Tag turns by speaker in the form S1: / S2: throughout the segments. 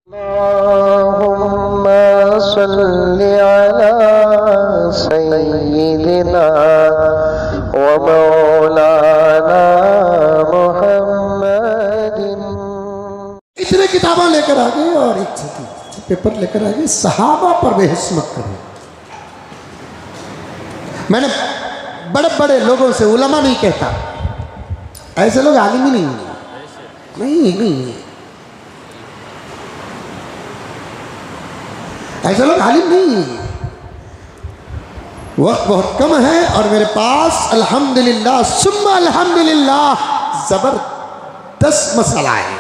S1: अल्लाहुम्मा सल्लि अला सय्यिदिना व मौलाना मुहम्मदिन।
S2: इतने किताबें लेकर आ गए और एक पेपर लेकर आ गए, सहाबा पर बहस मत करो। मैंने बड़े बड़े लोगों से, उलमा नहीं कहता, ऐसे लोग आलिम ही नहीं, ऐसे लोग आलिम नहीं। वक्त बहुत कम है और मेरे पास अल्हम्दुलिल्लाह सुम्मा अल्हम्दुलिल्लाह जबरदस्त मसला है।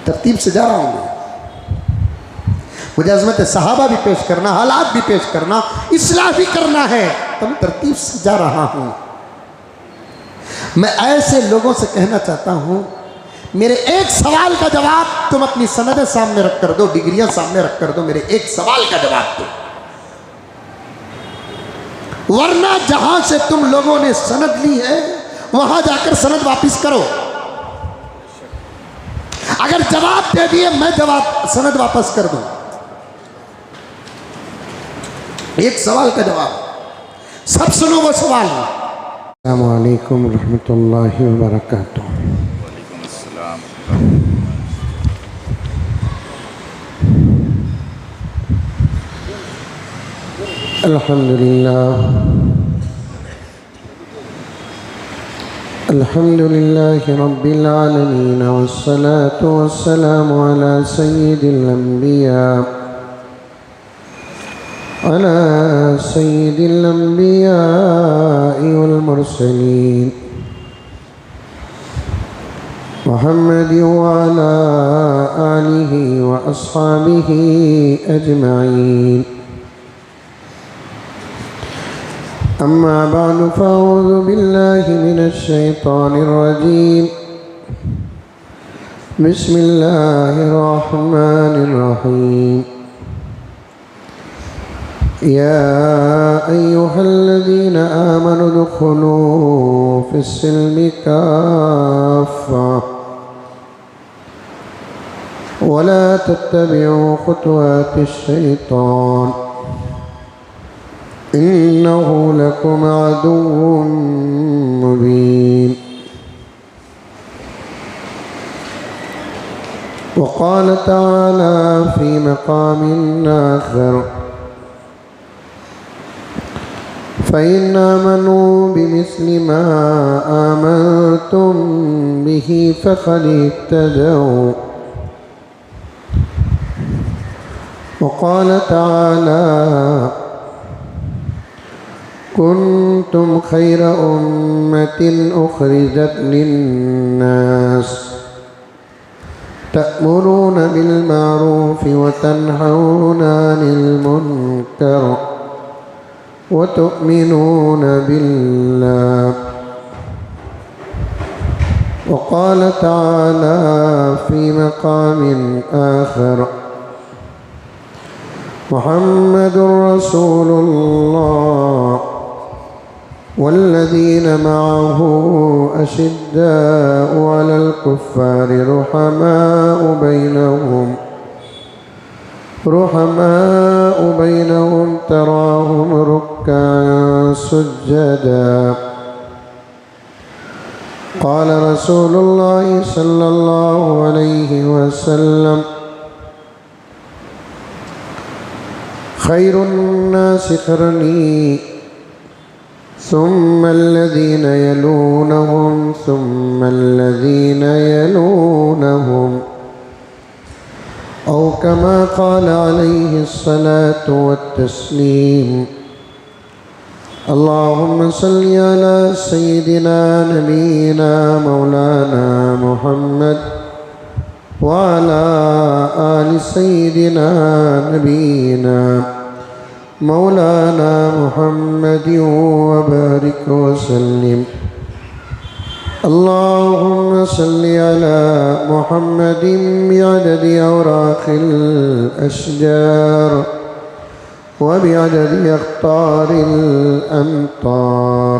S2: तरतीब से जा रहा हूं मैं। मुझे अज़मत सहाबा भी पेश करना, हालात भी पेश करना, इस्लाह भी करना है, तो मैं तरतीब से जा रहा हूं। मैं ऐसे लोगों से कहना चाहता हूं, मेरे एक सवाल का जवाब तुम अपनी सनदें सामने रख कर दो, डिग्रियां सामने रख कर दो, मेरे एक सवाल का जवाब दो, वरना जहां से तुम लोगों ने सनद ली है वहां जाकर सनद वापस करो। अगर जवाब दे दिए मैं सनद वापस कर दूं। एक सवाल का जवाब, सब सुनो वो सवाल। अस्सलामु अलैकुम रहमतुल्लाहि व बरकातुहू। अल्हम्दुलिल्लाह रब्बिल आलमीन वस्सलातु वस्सलामु अला सय्यिदिल अंबिया'i वल मुरसलीन मुहम्मदिन व अला आलिहि व अस्हाबिहि अजमईन। अम्मा बअदु फ़अऊज़ु बिल्लाहि मिनश शैतानिर रजीम। बिस्मिल्लाहिर रहमानिर रहीम। या अय्युहल्लज़ीना आमनु उदख़ुलू फ़िस्सिल्मि काफ़्फ़ा वला तत्तबिऊ ख़ुतवातिश शैतान इन्नहु लकुम अदुव्वुम मुबीन। वक़ाल तआला फ़ी मक़ामिन आख़र फ़इन आमनू बिमिस्लि मा आमनतुम बिही फ़क़द इह्तदौ। वक़ाल तआला कुन्तुम खैर उम्मतिन उख़रिजत लिन्नास तअमुरून बिल मारूफ़ि व तन्हौना अनिल मुनकर व तु'मिनून बिल्लाह। वक़ाल तआला फ़ी मक़ामिन आख़र मुहम्मदुर रसूलुल्लाह वल्लज़ीन मअहू अशिद्दाउ अलल कुफ़्फ़ारि रुहमाउ बैनहुम तराहुम रुक्काअन सुज्जदा। क़ाल रसूलुल्लाहि सल्लल्लाहु अलैहि वसल्लम खैरुन नासि क़र्नी सुम्मल्लज़ीना यलूनहुम औ कमा क़ाल अलैहिस्सलातु वत्तस्लीम। अल्लाहुम्मा सल्लि अला सय्यिदिना नबीना मौलाना मुहम्मद व अला आलि सय्यिदिना नबीना मौलाना मुहम्मदिन व बारिक व सल्लिम। अल्लाहुम्मा सल्लि अला मुहम्मदिन बिअददि औराक़िल अशजार व बिअददि अख़्तारिल अमतार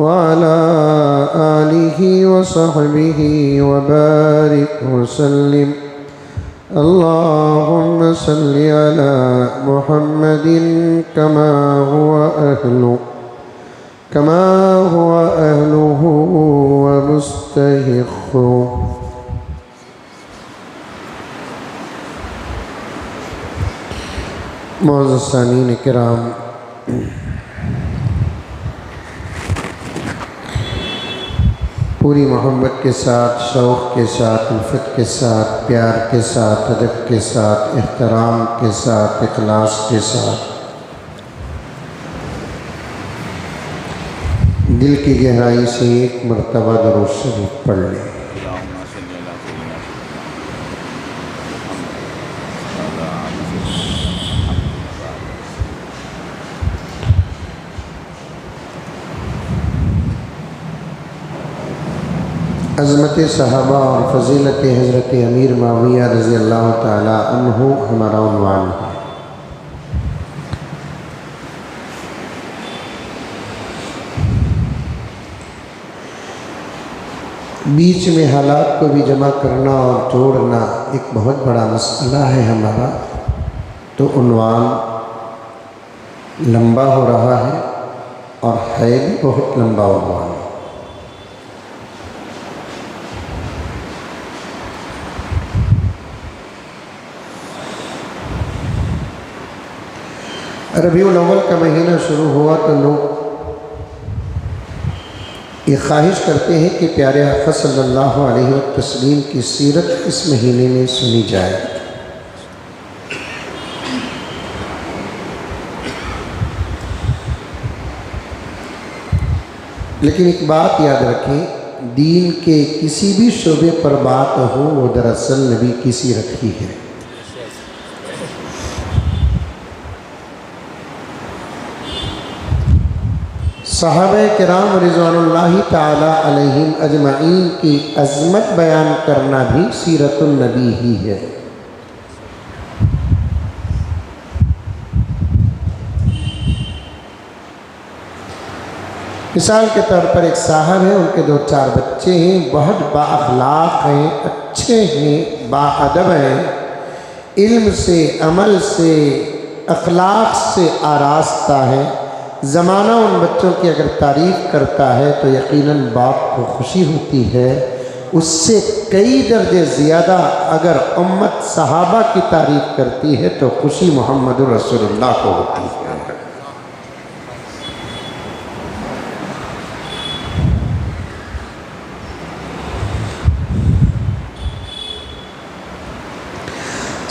S2: वअला आलिहि वसहबिहि वबारिक वसल्लिम। अल्लाहुम्मा सल्लि अला मुहम्मदिन कमा हुवा अहलुहु व मुस्तहिक़्क़ु। मुअज़्ज़ज़ सामीईन किराम, पूरी मोहब्बत के साथ, शौक़ के साथ, उल्फत के साथ, प्यार के साथ, अदब के साथ, एहतराम के साथ, इखलास के साथ दिल की गहराई से एक मरतबा दरूद शरीफ पढ़ लें। अज़मत सहाबा और फ़ज़ीलत हज़रत अमीर मुआविया रज़ी अल्लाह ताला अन्हु हमारा उन्वान है। बीच में हालात को भी जमा करना और जोड़ना एक बहुत बड़ा मसला है हमारा, तो उन्वान लंबा हो रहा है और है भी बहुत लंबा उन्वान। रबीउल अव्वल का महीना शुरू हुआ तो लोग ये ख्वाहिश करते हैं कि प्यारे आक़ा सल्लल्लाहु अलैहि वसल्लम की सीरत इस महीने में सुनी जाए। लेकिन एक बात याद रखें, दीन के किसी भी शोबे पर बात हो वो दरअसल नबी की सीरत ही है। सहाबा किराम रिज़वानुल्लाहि ताला अलैहिम अजमईन की अज़मत बयान करना भी सीरतुन नबी ही है। मिसाल के तौर पर एक साहब हैं, उनके 2-4 बच्चे हैं, बहुत बाअखलाक हैं, अच्छे हैं, बाअदब हैं, इल्म से, अमल से, अखलाक से आरास्ता है। ज़माना उन बच्चों की अगर तारीफ़ करता है तो यकीनन बाप को खुशी होती है। उससे कई दर्जे ज़्यादा अगर उम्मत सहाबा की तारीफ़ करती है तो खुशी मोहम्मदुर रसूलुल्लाह को होती है।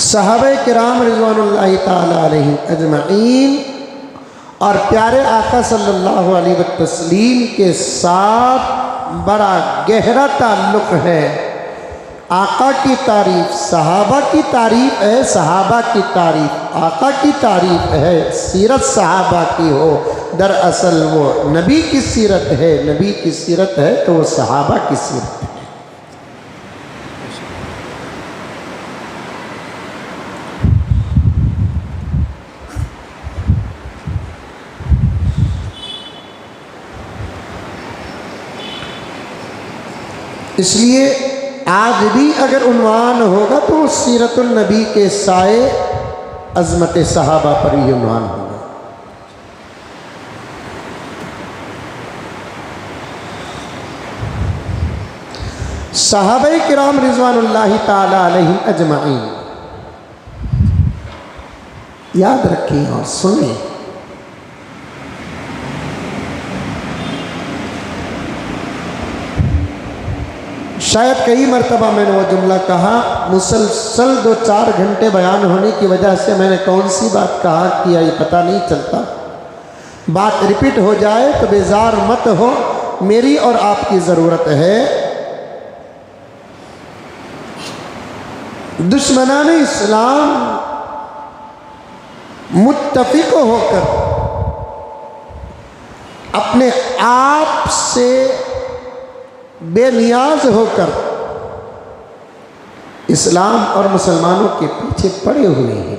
S2: सहाबा किराम रिज़वानुल्लाहि ताला अलैहिम अजमईन और प्यारे आका सल्लल्लाहु अलैहि वसल्लम के साथ बड़ा गहरा ताल्लुक़ है। आका की तारीफ़ सहाबा की तारीफ़ है, सहाबा की तारीफ़ आका की तारीफ़ है। सीरत सहाबा की हो, दरअसल वो नबी की सीरत है, नबी की सीरत है तो वो सहाबा की सीरत है। इसलिए आज भी अगर उन्वान होगा तो सीरतुल नबी के साए अज़मत सहाबा पर ही उन्वान होगा। सहाबा किराम रिज़वानुल्लाहि ताला अलैहिम अजमईन, याद रखें और सुनें, शायद कई मरतबा मैंने वो जुमला कहा, मुसलसल 2-4 घंटे बयान होने की वजह से मैंने कौन सी बात कहा किया ये पता नहीं चलता। बात रिपीट हो जाए तो बेजार मत हो, मेरी और आपकी ज़रूरत है। दुश्मनाने इस्लाम मुत्तफिक होकर अपने आप से बेनियाज होकर इस्लाम और मुसलमानों के पीछे पड़े हुए हैं।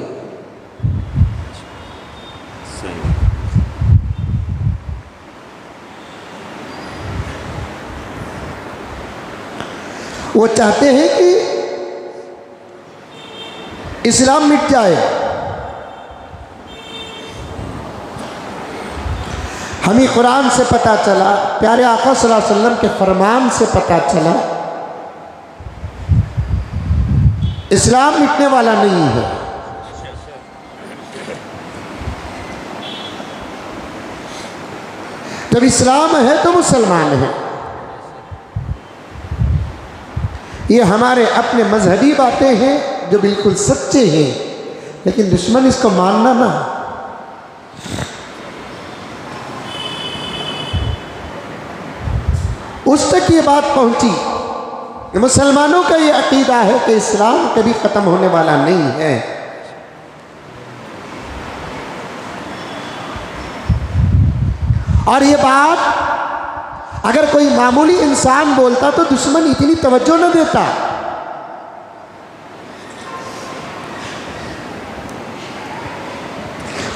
S2: वो चाहते हैं कि इस्लाम मिट जाए। हमें कुरान से पता चला, प्यारे आका सल्लल्लाहु अलैहि वसल्लम के फरमान से पता चला, इस्लाम मिटने वाला नहीं है। जब इस्लाम है तो मुसलमान है। ये हमारे अपने मजहबी बातें हैं जो बिल्कुल सच्चे हैं, लेकिन दुश्मन इसको मानना ना। उस तक ये बात पहुंची कि मुसलमानों का ये अकीदा है कि इस्लाम कभी ख़त्म होने वाला नहीं है। और ये बात अगर कोई मामूली इंसान बोलता तो दुश्मन इतनी तवज्जो न देता।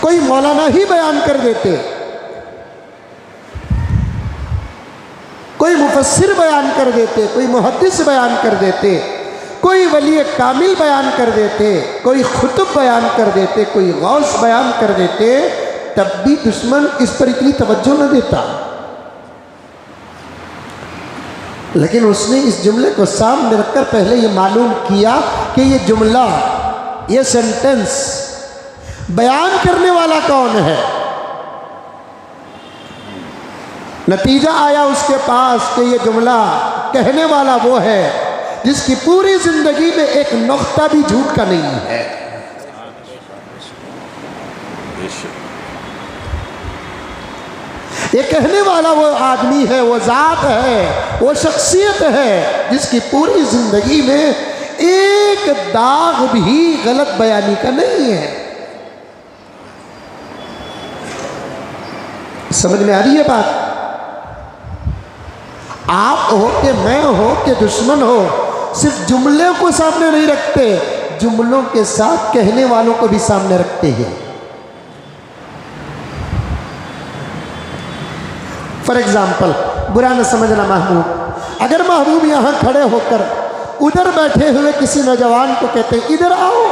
S2: कोई मौलाना ही बयान कर देते, कोई मुफस्सिर बयान कर देते, कोई मुहद्दिस बयान कर देते, कोई वली कामिल बयान कर देते, कोई खुतब बयान कर देते, कोई गौस बयान कर देते, तब भी दुश्मन इस पर इतनी तवज्जो न देता। लेकिन उसने इस जुमले को सामने रखकर पहले ये मालूम किया कि ये जुमला, ये सेंटेंस बयान करने वाला कौन है। नतीजा आया उसके पास कि ये जुमला कहने वाला वो है जिसकी पूरी जिंदगी में एक नुक्ता भी झूठ का नहीं है। ये कहने वाला वो आदमी है, वो जात है, वो शख्सियत है जिसकी पूरी जिंदगी में एक दाग भी गलत बयानी का नहीं है। समझ में आ रही है बात? आप हो कि मैं हो कि दुश्मन हो, सिर्फ जुमले को सामने नहीं रखते, जुमलों के साथ कहने वालों को भी सामने रखते हैं। फॉर एग्जाम्पल, बुरा न समझना महबूब, अगर महबूब यहां खड़े होकर उधर बैठे हुए किसी नौजवान को कहते इधर आओ,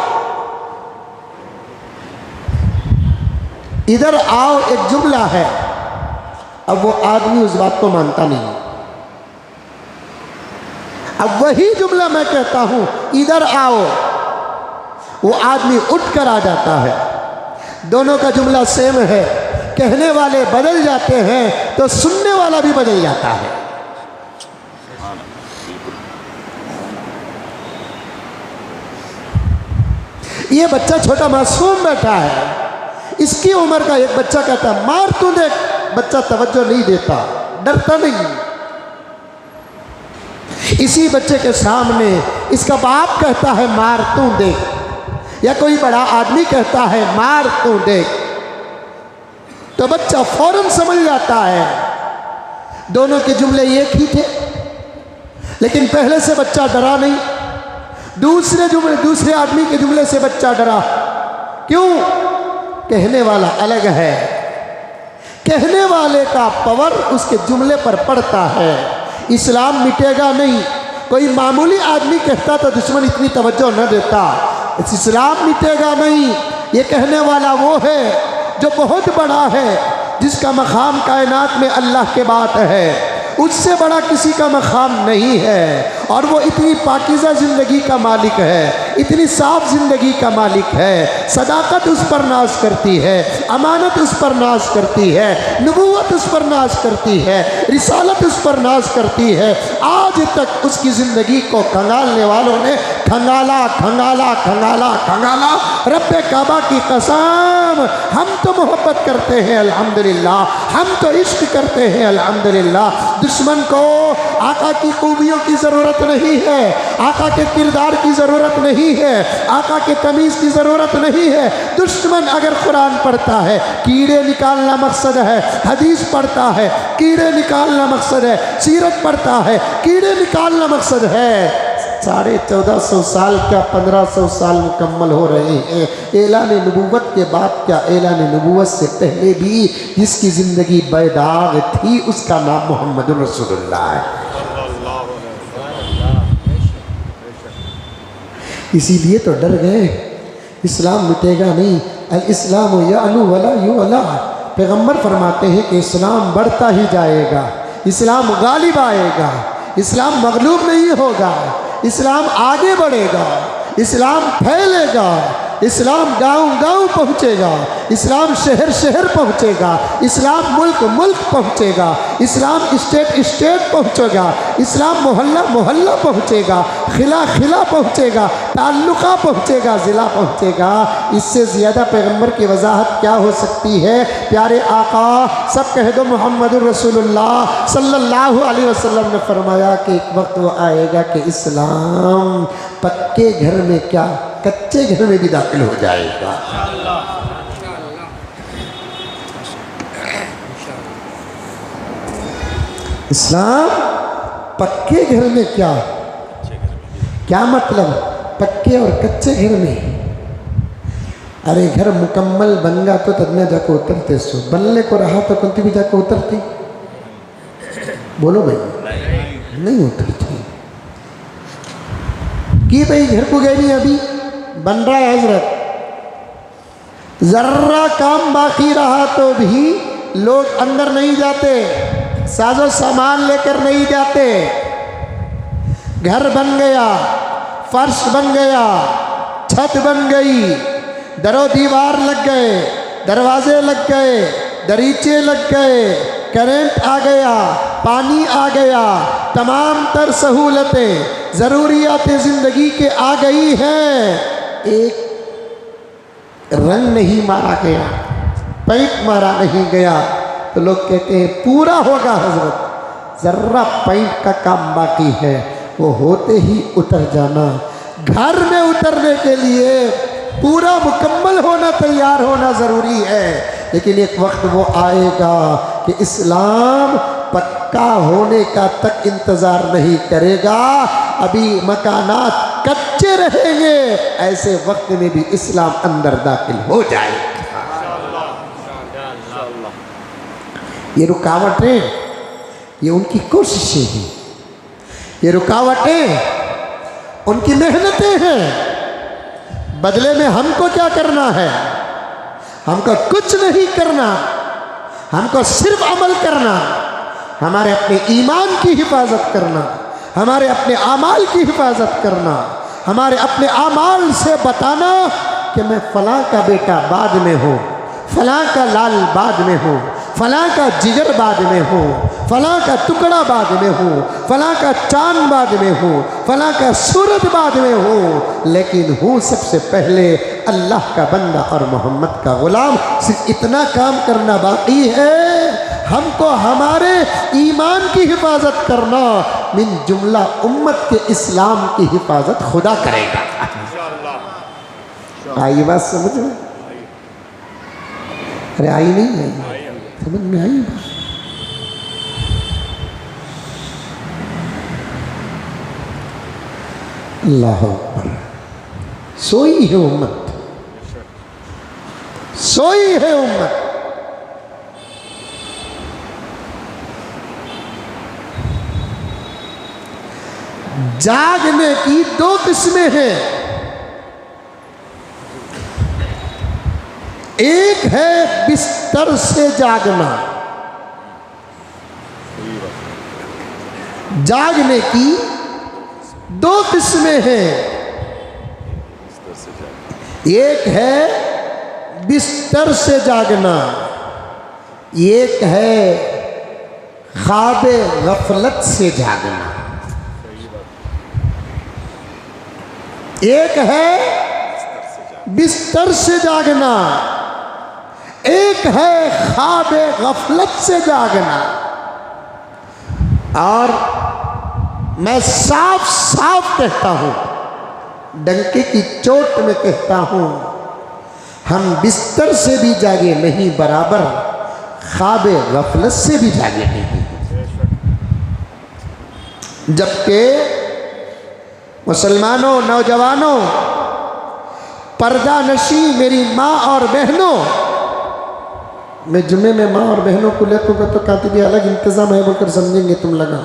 S2: इधर आओ एक जुमला है, अब वो आदमी उस बात को मानता नहीं। अब वही जुमला मैं कहता हूं इधर आओ, वो आदमी उठकर आ जाता है। दोनों का जुमला सेम है, कहने वाले बदल जाते हैं तो सुनने वाला भी बदल जाता है। ये बच्चा छोटा मासूम बैठा है, इसकी उम्र का एक बच्चा कहता है मार तू देख, बच्चा तवज्जो नहीं देता, डरता नहीं। इसी बच्चे के सामने इसका बाप कहता है मार तू देख, या कोई बड़ा आदमी कहता है मार तू देख, तो बच्चा फौरन समझ जाता है दोनों के जुमले एक ही थे। लेकिन पहले से बच्चा डरा नहीं, दूसरे आदमी के जुमले से बच्चा डरा। क्यों? कहने वाला अलग है, कहने वाले का पावर उसके जुमले पर पड़ता है। इस्लाम मिटेगा नहीं। कोई मामूली आदमी कहता तो दुश्मन इतनी तवज्जो न देता। इस्लाम मिटेगा नहीं। ये कहने वाला वो है जो बहुत बड़ा है, जिसका मकाम कायनात में अल्लाह के बात है, उससे बड़ा किसी का मकाम नहीं है। और वो इतनी पाकीज़ा ज़िंदगी का मालिक है, इतनी साफ ज़िंदगी का मालिक है। सदाकत उस पर नाज करती है, अमानत उस पर नाज करती है, नबूवत उस पर नाज करती है, रिसालत उस पर नाज करती है। आज तक उसकी ज़िंदगी को खंगालने वालों ने खंगाला खंगाला खंगाला खंगाला। रब्बे काबा की कसम, हम तो मोहब्बत करते हैं अल्हम्दुलिल्लाह, हम तो इश्क करते हैं अल्हम्दुलिल्लाह। दुश्मन को आका की खूबियों की ज़रूरत नहीं है, आका के किरदार की ज़रूरत नहीं है, आका के तमीज़ की ज़रूरत नहीं है। दुश्मन अगर कुरान पढ़ता है, कीड़े निकालना मकसद है, हदीस पढ़ता है, कीड़े निकालना मकसद है, सीरत पढ़ता है, कीड़े निकालना मकसद है। 1450 साल क्या 1500 साल मुकम्मल हो रहे हैं। ऐलान नबूवत के बाद क्या, ऐलान नबूवत से पहले भी जिसकी ज़िंदगी बेदाग थी उसका नाम मोहम्मद रसूलुल्लाह है। इसीलिए तो डर गए, इस्लाम मिटेगा नहीं। अल इस्लाम यअलु वला युअला, पैगंबर फरमाते हैं कि इस्लाम बढ़ता ही जाएगा, इस्लाम गालिब आएगा, इस्लाम मगलूब नहीं होगा, इस्लाम आगे बढ़ेगा, इस्लाम फैलेगा, इस्लाम गांव-गांव पहुंचेगा, इस्लाम शहर-शहर पहुंचेगा, इस्लाम मुल्क-मुल्क पहुंचेगा, इस्लाम स्टेट-स्टेट पहुंचेगा, इस्लाम मोहल्ला-मोहल्ला पहुंचेगा, खिला-खिला पहुंचेगा, ताल्लुका पहुंचेगा, ज़िला पहुंचेगा। इससे ज़्यादा पैगंबर की वजाहत क्या हो सकती है? प्यारे आका, सब कह दो मुहम्मदुर रसूलुल्लाह सल्लल्लाहु अलैहि वसल्लम ने फरमाया कि एक वक्त वो आएगा कि इस्लाम पक्के घर में क्या कच्चे घर में भी दाखिल हो जाएगा। इस्लाम पक्के घर में क्या मतलब? पक्के और कच्चे घर में। अरे घर मुकम्मल बन गया तो तब में जाकर उतरते सो, बनने को रहा तो कौन भी जाकर उतरती? बोलो भाई, नहीं उतरती कि भाई घर को गए नहीं, अभी बन रहा है हजरत, जर्रा काम बाकी रहा तो भी लोग अंदर नहीं जाते, साजो सामान लेकर नहीं जाते। घर बन गया, फर्श बन गया, छत बन गई, दरो दीवार लग गए, दरवाजे लग गए, दरीचे लग गए, करंट आ गया, पानी आ गया, तमाम तर सहूलतें ज़रूरियात ज़िंदगी के आ गई हैं। एक रंग नहीं मारा गया, पेंट मारा नहीं गया तो लोग कहते हैं पूरा होगा हजरत। जर्रा पेंट का काम बाकी है, वो होते ही उतर जाना। घर में उतरने के लिए पूरा मुकम्मल होना, तैयार होना ज़रूरी है, लेकिन एक वक्त वो आएगा कि इस्लाम पक्का होने का तक इंतज़ार नहीं करेगा, अभी मकानात कच्चे रहेंगे, ऐसे वक्त में भी इस्लाम अंदर दाखिल हो जाएगा। ये रुकावटें, ये उनकी कोशिशें हैं, ये रुकावटें उनकी मेहनतें हैं। बदले में हमको क्या करना है? हमको कुछ नहीं करना, हमको सिर्फ अमल करना, हमारे अपने ईमान की हिफाजत करना, हमारे अपने आमाल की हिफाजत करना, हमारे अपने आमाल से बताना कि मैं फलां का बेटा बाद में हूँ, फलां का लाल बाद में हूँ, फलां का जिगर बाद में हूँ, फलां का टुकड़ा बाद में हूँ, फलां का चांद बाद में हूँ, फलां का सूरज बाद में हूँ, लेकिन हूँ सबसे पहले अल्लाह का बंदा और मोहम्मद का ग़ुलाम। सिर्फ इतना काम करना बाकी है, हमको हमारे ईमान की हिफाजत करना, मिन जुमला उम्मत के इस्लाम की हिफाजत खुदा करेगा। आई बात समझ में? अरे आई नहीं आई? समझ में आई बात? अल्लाह अकबर। सोई है उम्मत, सोई है उम्मत। जागने की दो किस्में हैं, एक है बिस्तर से जागना, जागने की दो किस्में हैं, एक है बिस्तर से जागना, एक है ख्वाबे गफलत से जागना। एक है बिस्तर से जागना, एक है ख्वाबे गफलत से जागना। और मैं साफ साफ कहता हूँ, डंके की चोट में कहता हूँ, हम बिस्तर से भी जागे नहीं बराबर ख्वाबे गफलत से भी जागे नहीं। जबकि मुसलमानों, नौजवानों, पर्दा नशी मेरी माँ और बहनों, मैं जुम्मे में माँ और बहनों को लेकर तो कहती भी अलग इंतज़ाम है बोलकर समझेंगे तुम लगा,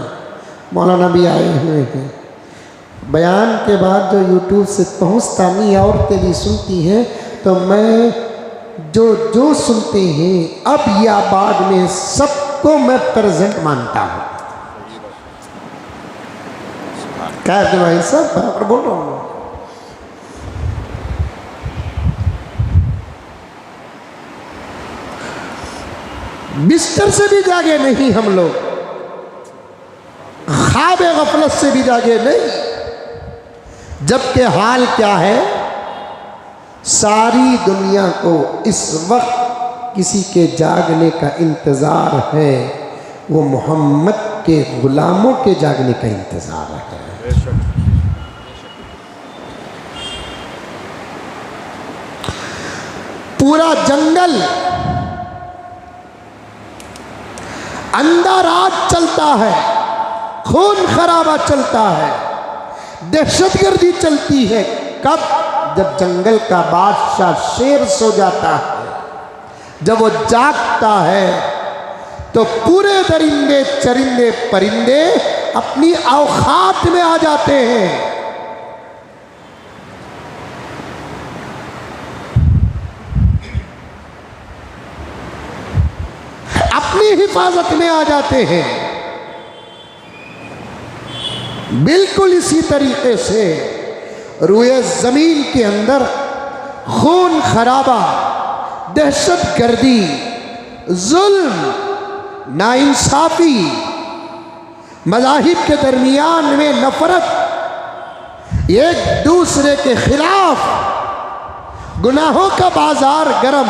S2: मौलाना भी आए हुए हैं, बयान के बाद जो यूट्यूब से पहुंचता नहीं औरतें भी सुनती हैं, तो मैं जो सुनते हैं अब या बाद में सबको मैं प्रेजेंट मानता हूं। क्या है भाई साहब, बराबर बोल रहा हूं। बिस्तर से भी जागे नहीं हम लोग, ख्वाब गफलत से भी जागे नहीं, जबकि हाल क्या है, सारी दुनिया को इस वक्त किसी के जागने का इंतज़ार है, वो मोहम्मद के गुलामों के जागने का इंतज़ार है। पूरा जंगल अंधारात चलता है, खून खराबा चलता है, दहशतगर्दी चलती है। कब? जब जंगल का बादशाह शेर सो जाता है, जब वो जागता है, तो पूरे दरिंदे चरिंदे परिंदे अपनी औकात में आ जाते हैं। अपनी हिफाजत में आ जाते हैं। बिल्कुल इसी तरीके से रुए जमीन के अंदर खून खराबा, दहशत गर्दी, जुल्म, नाइंसाफी, मज़ाहिब के दरमियान में नफरत, एक दूसरे के खिलाफ गुनाहों का बाजार गरम,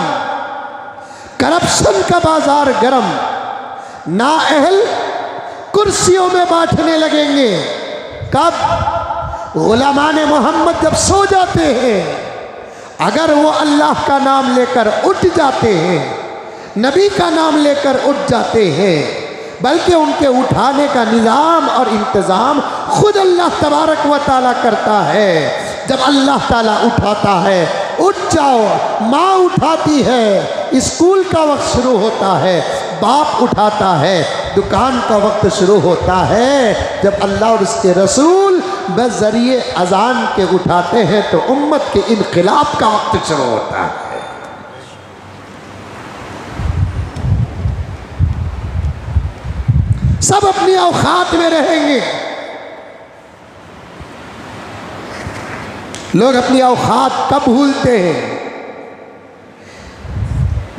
S2: करप्शन का बाजार गरम, नाअहल कुर्सियों में बैठने लगेंगे। कब? गुलामान मोहम्मद जब सो जाते हैं, अगर वो अल्लाह का नाम लेकर उठ जाते हैं, नबी का नाम लेकर उठ जाते हैं, बल्कि उनके उठाने का निज़ाम और इंतज़ाम खुद अल्लाह तबारक व तआला करता है। जब अल्लाह ताला उठाता है, उठ जाओ, माँ उठाती है, स्कूल का वक्त शुरू होता है, बाप उठाता है, दुकान का वक्त शुरू होता है। जब अल्लाह और उसके रसूल बज़रिए अजान के उठाते हैं, तो उम्मत के इनक़िलाब का वक्त शुरू होता है। सब अपनी औकात में रहेंगे। लोग अपनी औकात कब भूलते हैं?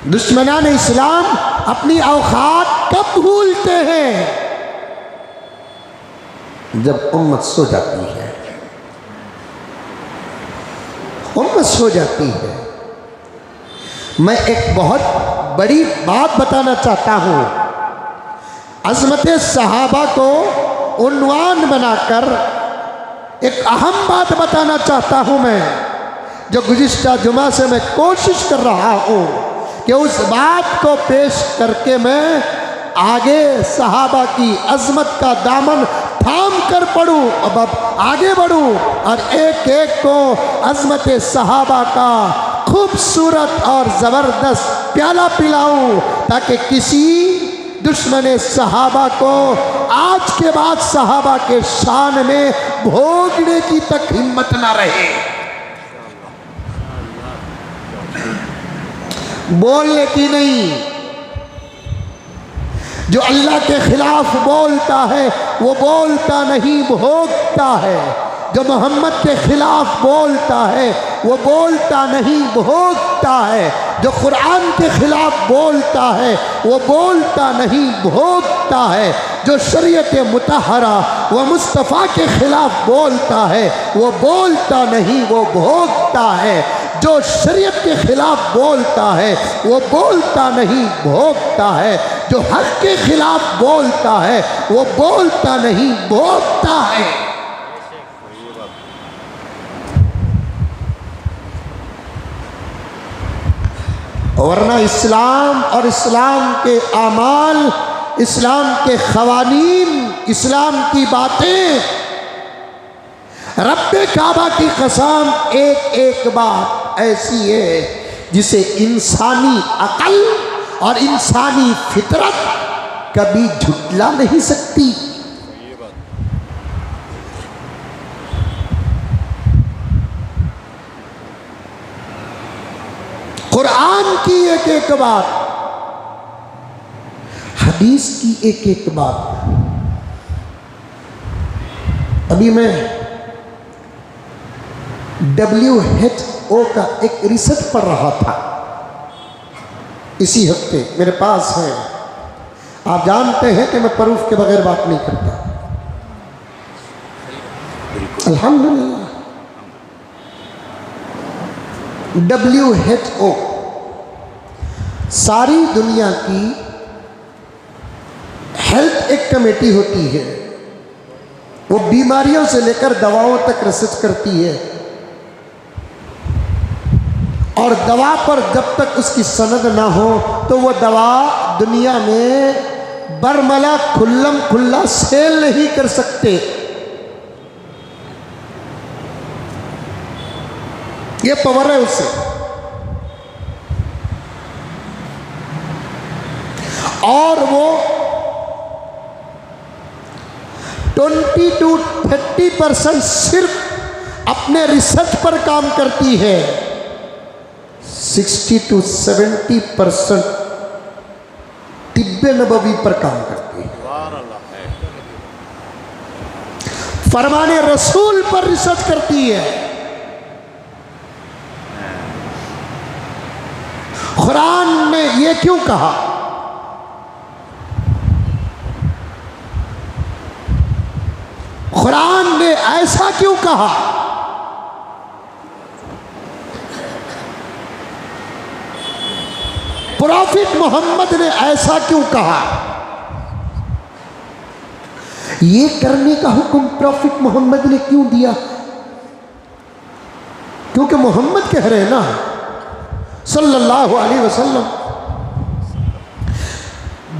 S2: दुश्मनान इस्लाम अपनी औकात कब भूलते हैं? जब उम्मत सो जाती है। उम्मत सो जाती है। मैं एक बहुत बड़ी बात बताना चाहता हूं। अज़मत सहाबा को उन्वान बनाकर एक अहम बात बताना चाहता हूं मैं, जो गुज़िश्ता जुमा से मैं कोशिश कर रहा हूं कि उस बात को पेश करके मैं आगे सहाबा की अज़मत का दामन थाम कर पढ़ूं, अब आगे बढ़ूं और एक एक को अज़मत सहाबा का खूबसूरत और ज़बरदस्त प्याला पिलाऊं, ताकि किसी दुश्मन सहाबा को आज के बाद सहाबा के शान में भोगने की तक हिम्मत ना रहे। बोलने की नहीं। जो अल्लाह के खिलाफ बोलता है वो बोलता नहीं, भोगता है। जो मोहम्मद के खिलाफ बोलता है वो बोलता नहीं, भोगता है। जो कुरान के खिलाफ बोलता है वो बोलता नहीं, भोगता है। जो शरीयत मुतहरा व मुस्तफ़ा के खिलाफ बोलता है वो बोलता नहीं, वो भोगता है। जो शरीयत के खिलाफ बोलता है वो बोलता नहीं, भोगता है। जो हक के खिलाफ बोलता है वो बोलता नहीं, भोगता है। वरना इस्लाम और इस्लाम के आमाल, इस्लाम के ख़वानीन, इस्लाम की बातें, रब्बे काबा की कसम, एक एक बात ऐसी है जिसे इंसानी अकल और इंसानी फितरत कभी झुटला नहीं सकती। की एक एक बात, हदीस की एक एक बात। अभी मैं WHO का एक रिसर्च पढ़ रहा था, इसी हफ्ते मेरे पास है। आप जानते हैं कि मैं प्रूफ के बगैर बात नहीं करता। अल्हम्दुलिल्लाह। WHO सारी दुनिया की हेल्थ एक कमेटी होती है, वो बीमारियों से लेकर दवाओं तक रिसर्च करती है, और दवा पर जब तक उसकी सनद ना हो तो वो दवा दुनिया में बरमला खुल्लम खुल्ला सेल नहीं कर सकते। ये पावर है उससे। और वो 20 to 30% सिर्फ अपने रिसर्च पर काम करती है, 60 to 70% तिब्बे नबवी पर काम करती है, फरमाने रसूल पर रिसर्च करती है। कुरान ने ये क्यों कहा? कुरान ने ऐसा क्यों कहा? प्रॉफिट मोहम्मद ने ऐसा क्यों कहा? ये करने का हुक्म प्रॉफिट मोहम्मद ने क्यों दिया? क्योंकि मोहम्मद कह रहे हैं ना सल्लल्लाहु अलैहि वसल्लम,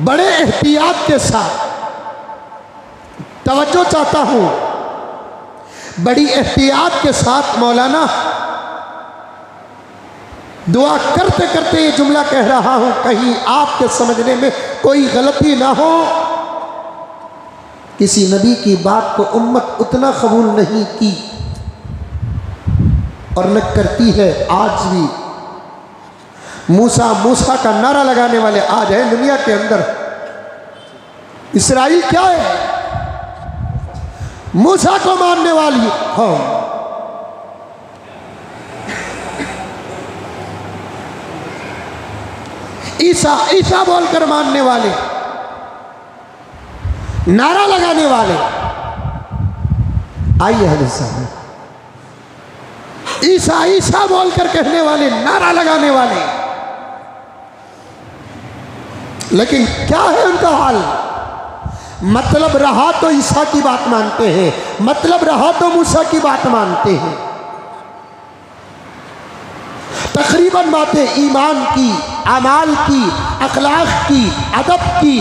S2: बड़े एहतियात के साथ, तवज्जो चाहता हूं, बड़ी एहतियात के साथ मौलाना दुआ करते करते ये जुमला कह रहा हूं, कहीं आपके समझने में कोई गलती ना हो। किसी नबी की बात को उम्मत उतना कबूल नहीं की और न करती है आज भी। मूसा मूसा का नारा लगाने वाले आज हैं दुनिया के अंदर। इस्राइल क्या है? मूसा को मानने वाली कौम। ईसा ईसा बोलकर मानने वाले, नारा लगाने वाले। आइए हजरत साहब, ईसा ईसा बोलकर कहने वाले, नारा लगाने वाले, लेकिन क्या है उनका हाल? मतलब रहा तो ईसा की बात मानते हैं, मतलब रहा तो मूसा की बात मानते हैं। तकरीबन बातें ईमान की, अमाल की, अखलाक की, अदब की,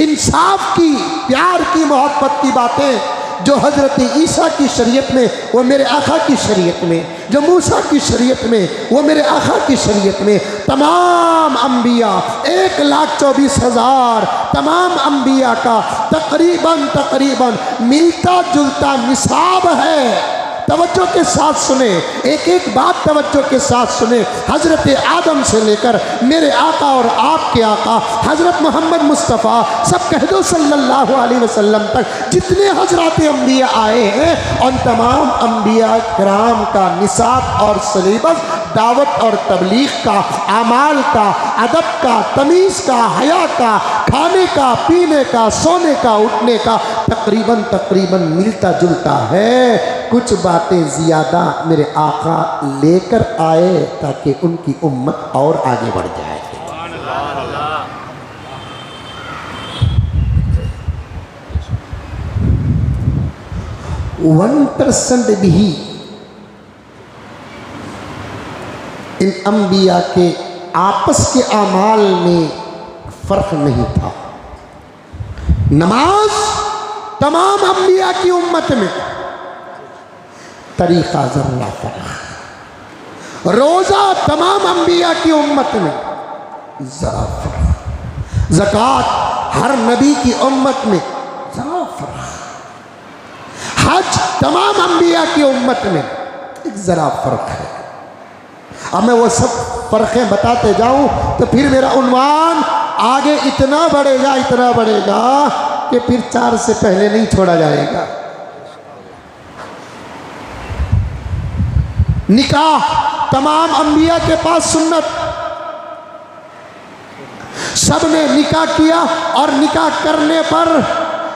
S2: इंसाफ की, प्यार की, मोहब्बत की बातें जो हज़रत ईसा की शरीयत में, वो मेरे आका की शरीयत में, जो मूसा की शरीयत में, वो मेरे आका की शरीयत में। तमाम अम्बिया 1,24,000 तमाम अम्बिया का तकरीबन मिलता जुलता निसाब है। तवज्जो के साथ सुने, एक एक बात तवज्जो के साथ सुने। हज़रत आदम से लेकर मेरे आका और आपके आका हज़रत मोहम्मद मुस्तफ़ा, सब कह दो सल्लल्लाहु अलैहि वसल्लम तक जितने हज़रात अम्बिया आए हैं, उन तमाम अम्बिया किराम का निसाब और सलीबस दावत और तबलीग का, आमाल का, अदब का, तमीज़ का, हया का, खाने का, पीने का, सोने का, उठने का तकरीबन मिलता जुलता है। कुछ बातें ज़्यादा मेरे आका लेकर आए ताकि उनकी उम्मत और आगे बढ़ जाए। 1% भी इन अम्बिया के आपस के आमाल में फ़र्क नहीं था। नमाज तमाम अम्बिया की उम्मत में, तरीक़ा ज़र्रा फ़र्क। रोज़ा तमाम अम्बिया की उम्मत में ज़रा फ़र्क। ज़कात हर नबी की उम्मत में ज़रा फ़र्क। हज तमाम अम्बिया की उम्मत में एक ज़रा फ़र्क है। अब मैं वो सब फ़र्क़ें बताते जाऊं तो फिर मेरा उन्वान आगे इतना बढ़ेगा कि फिर 4 से पहले नहीं छोड़ा जाएगा। निकाह तमाम अंबिया के पास सुन्नत, सब ने निकाह किया और निकाह करने पर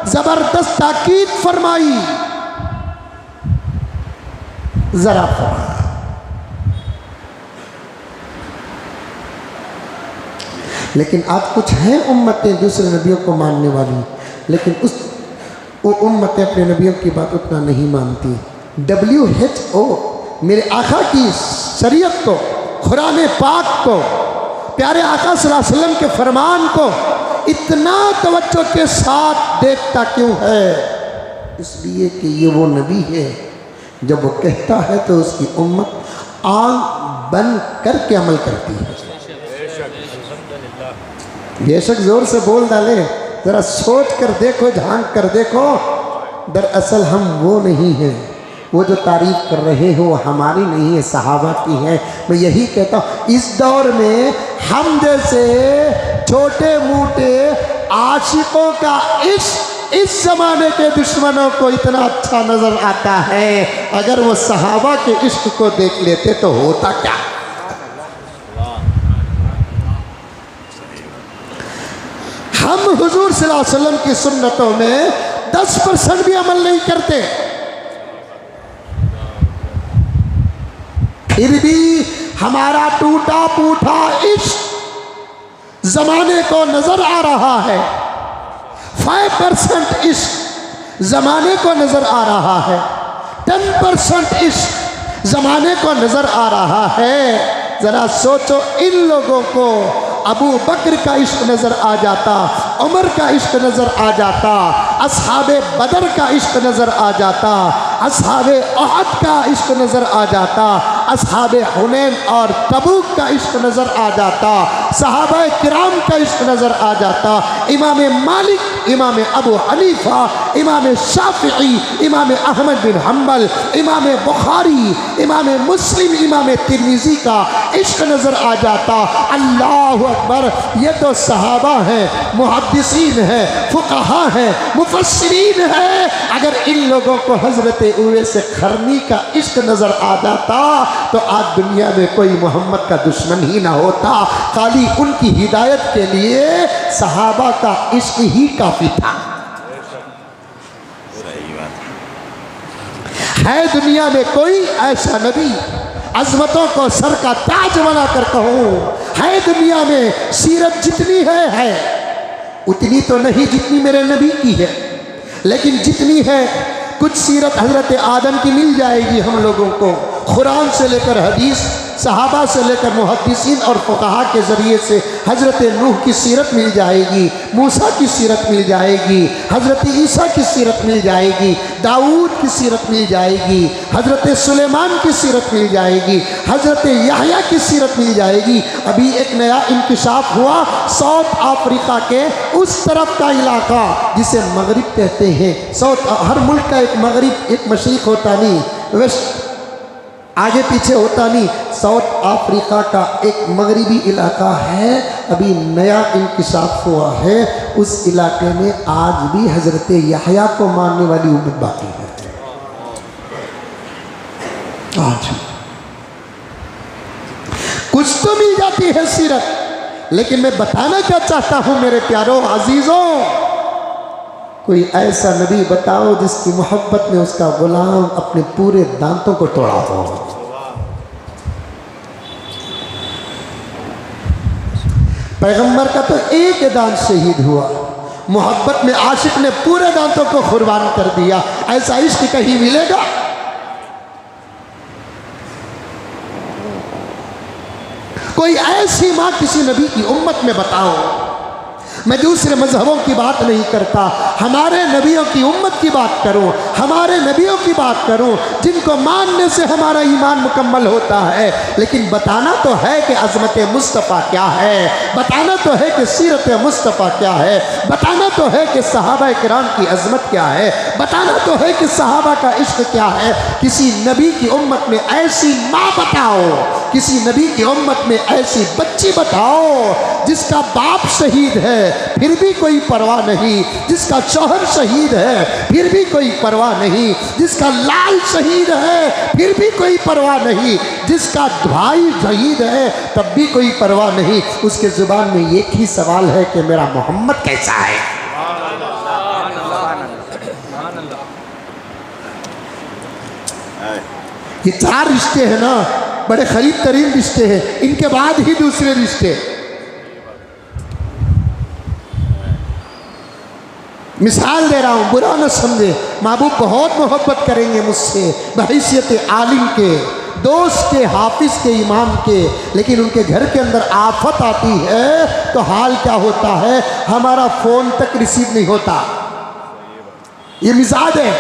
S2: जबरदस्त ताकीद फरमाई। जरा लेकिन आज कुछ हैं उम्मतें दूसरे नबियों को मानने वाली, लेकिन वो उम्मतें अपने नबियों की बात उतना नहीं मानती। WHO मेरे आका की शरीयत को, कुरान पाक को, प्यारे आका सल्लल्लाहु अलैहि वसल्लम के फरमान को इतना तवज्जो के साथ देखता क्यों है? इसलिए कि ये वो नबी है जब वो कहता है तो उसकी उम्मत आंख बंद करके अमल करती है। बेशक जोर से बोल डाले, जरा सोच कर देखो, झांक कर देखो, दरअसल हम वो नहीं हैं। वो जो तारीफ कर रहे हो वो हमारी नहीं है, सहाबा की है। मैं यही कहता हूँ इस दौर में हम जैसे छोटे मोटे आशिकों का इस ज़माने के दुश्मनों को इतना अच्छा नज़र आता है। अगर वो सहाबा के इश्क को देख लेते तो होता क्या। हम हुजूर सल्लल्लाहु अलैहि वसल्लम की सुन्नतों में 10% भी अमल नहीं करते, फिर भी हमारा टूटा फूटा इश्क जमाने को नजर आ रहा है। 5% इश्क जमाने को नजर आ रहा है, 10% इश्क जमाने को नजर आ रहा है। जरा सोचो, इन लोगों को अबू बकर का इश्क नजर आ जाता, उमर का इश्क नजर आ जाता, असहाबे बदर का इश्क नजर आ जाता, असहाबे अहद का इश्क नजर आ जाता, असहाबे हुनैन और तबूक का इश्क नजर आ जाता, सहाबा किराम का इश्क नजर आ जाता, इमाम मालिक, इमाम अबू हनीफा, इमाम शाफिई, इमाम अहमद बिन हम्बल, इमाम बुखारी, इमाम मुस्लिम, इमाम तिर्मिज़ी का इश्क नजर आ जाता। अल्लाह अकबर, ये तो सहाबा हैं, मुहद्दिसीन हैं, फुक़हा हैं, मुफस्सिरीन हैं। अगर इन लोगों को हज़रत उवैस क़रनी का इश्क नज़र आ जाता तो आज दुनिया में कोई मोहम्मद का दुश्मन ही ना होता। खाली उनकी हिदायत के लिए सहाबा का इश्क ही काफ़ी था। है दुनिया में कोई ऐसा नबी, अज़मतों को सर का ताज बनाकर कहूँ, है दुनिया में सीरत जितनी है उतनी तो नहीं जितनी मेरे नबी की है, लेकिन जितनी है कुछ सीरत हज़रत आदम की मिल जाएगी हम लोगों को। कुरान से लेकर हदीस, सहाबा से लेकर मुहद्दिसीन और फुक़हा के ज़रिए से हज़रत नूह की सीरत मिल जाएगी, मूसा की सीरत मिल जाएगी, हज़रत ईसा की सीरत मिल जाएगी, दाऊद की सीरत मिल जाएगी, हज़रत सुलेमान की सीरत मिल जाएगी, हज़रत याहया की सीरत मिल जाएगी। अभी एक नया इंकिशाफ हुआ साउथ अफ्रीका के उस तरफ का इलाका जिसे मगरिब कहते हैं। हर मुल्क का एक मगरिब, एक मशरिक़ होता नहीं, वेस्ट आगे पीछे होता नहीं। साउथ अफ्रीका का एक मगरिबी इलाका है, अभी नया इंकिशाफ हुआ है। उस इलाके में आज भी हज़रत याहया को मानने वाली उम्मत बाकी है। आज कुछ तो मिल जाती है सीरत, लेकिन मैं बताना क्या चाहता हूं मेरे प्यारों अजीजों, कोई ऐसा नबी बताओ जिसकी मोहब्बत में उसका गुलाम अपने पूरे दांतों को तोड़ा हो। पैगंबर का तो एक दांत शहीद हुआ, मोहब्बत में आशिक ने पूरे दांतों को कुर्बान कर दिया। ऐसा इश्क कहीं मिलेगा? कोई ऐसी माँ किसी नबी की उम्मत में बताओ। मैं दूसरे मजहबों की बात नहीं करता, हमारे नबियों की उम्मत की बात करूं, हमारे नबियों की बात करूं जिनको मानने से हमारा ईमान मुकम्मल होता है। लेकिन बताना तो है कि अज़मत मुस्तफ़ा क्या है, बताना तो है कि सीरत मुस्तफ़ा क्या है, बताना तो है कि सहाबा किराम की अज़मत क्या है, बताना तो है कि सहाबा का इश्क क्या है। किसी नबी की उम्मत में ऐसी माँ बताओ, किसी नबी की उम्मत में ऐसी बच्ची बताओ जिसका बाप शहीद है फिर भी कोई परवाह नहीं, जिसका शौहर शहीद है फिर भी कोई परवाह नहीं, जिसका लाल शहीद है फिर भी कोई परवाह नहीं, जिसका भाई शहीद है तब भी कोई परवाह नहीं। उसके जुबान में एक ही सवाल है कि मेरा मोहम्मद कैसा है। ये चार रिश्ते हैं ना, बड़े करीब तरीन रिश्ते हैं, इनके बाद ही दूसरे रिश्ते। मिसाल दे रहा हूँ, बुरा न समझे, महबूब बहुत मोहब्बत करेंगे मुझसे बहैसियत आलिम के, दोस्त के, हाफिज के, इमाम के, लेकिन उनके घर के अंदर आफत आती है तो हाल क्या होता है, हमारा फ़ोन तक रिसीव नहीं होता। ये मिजाज है।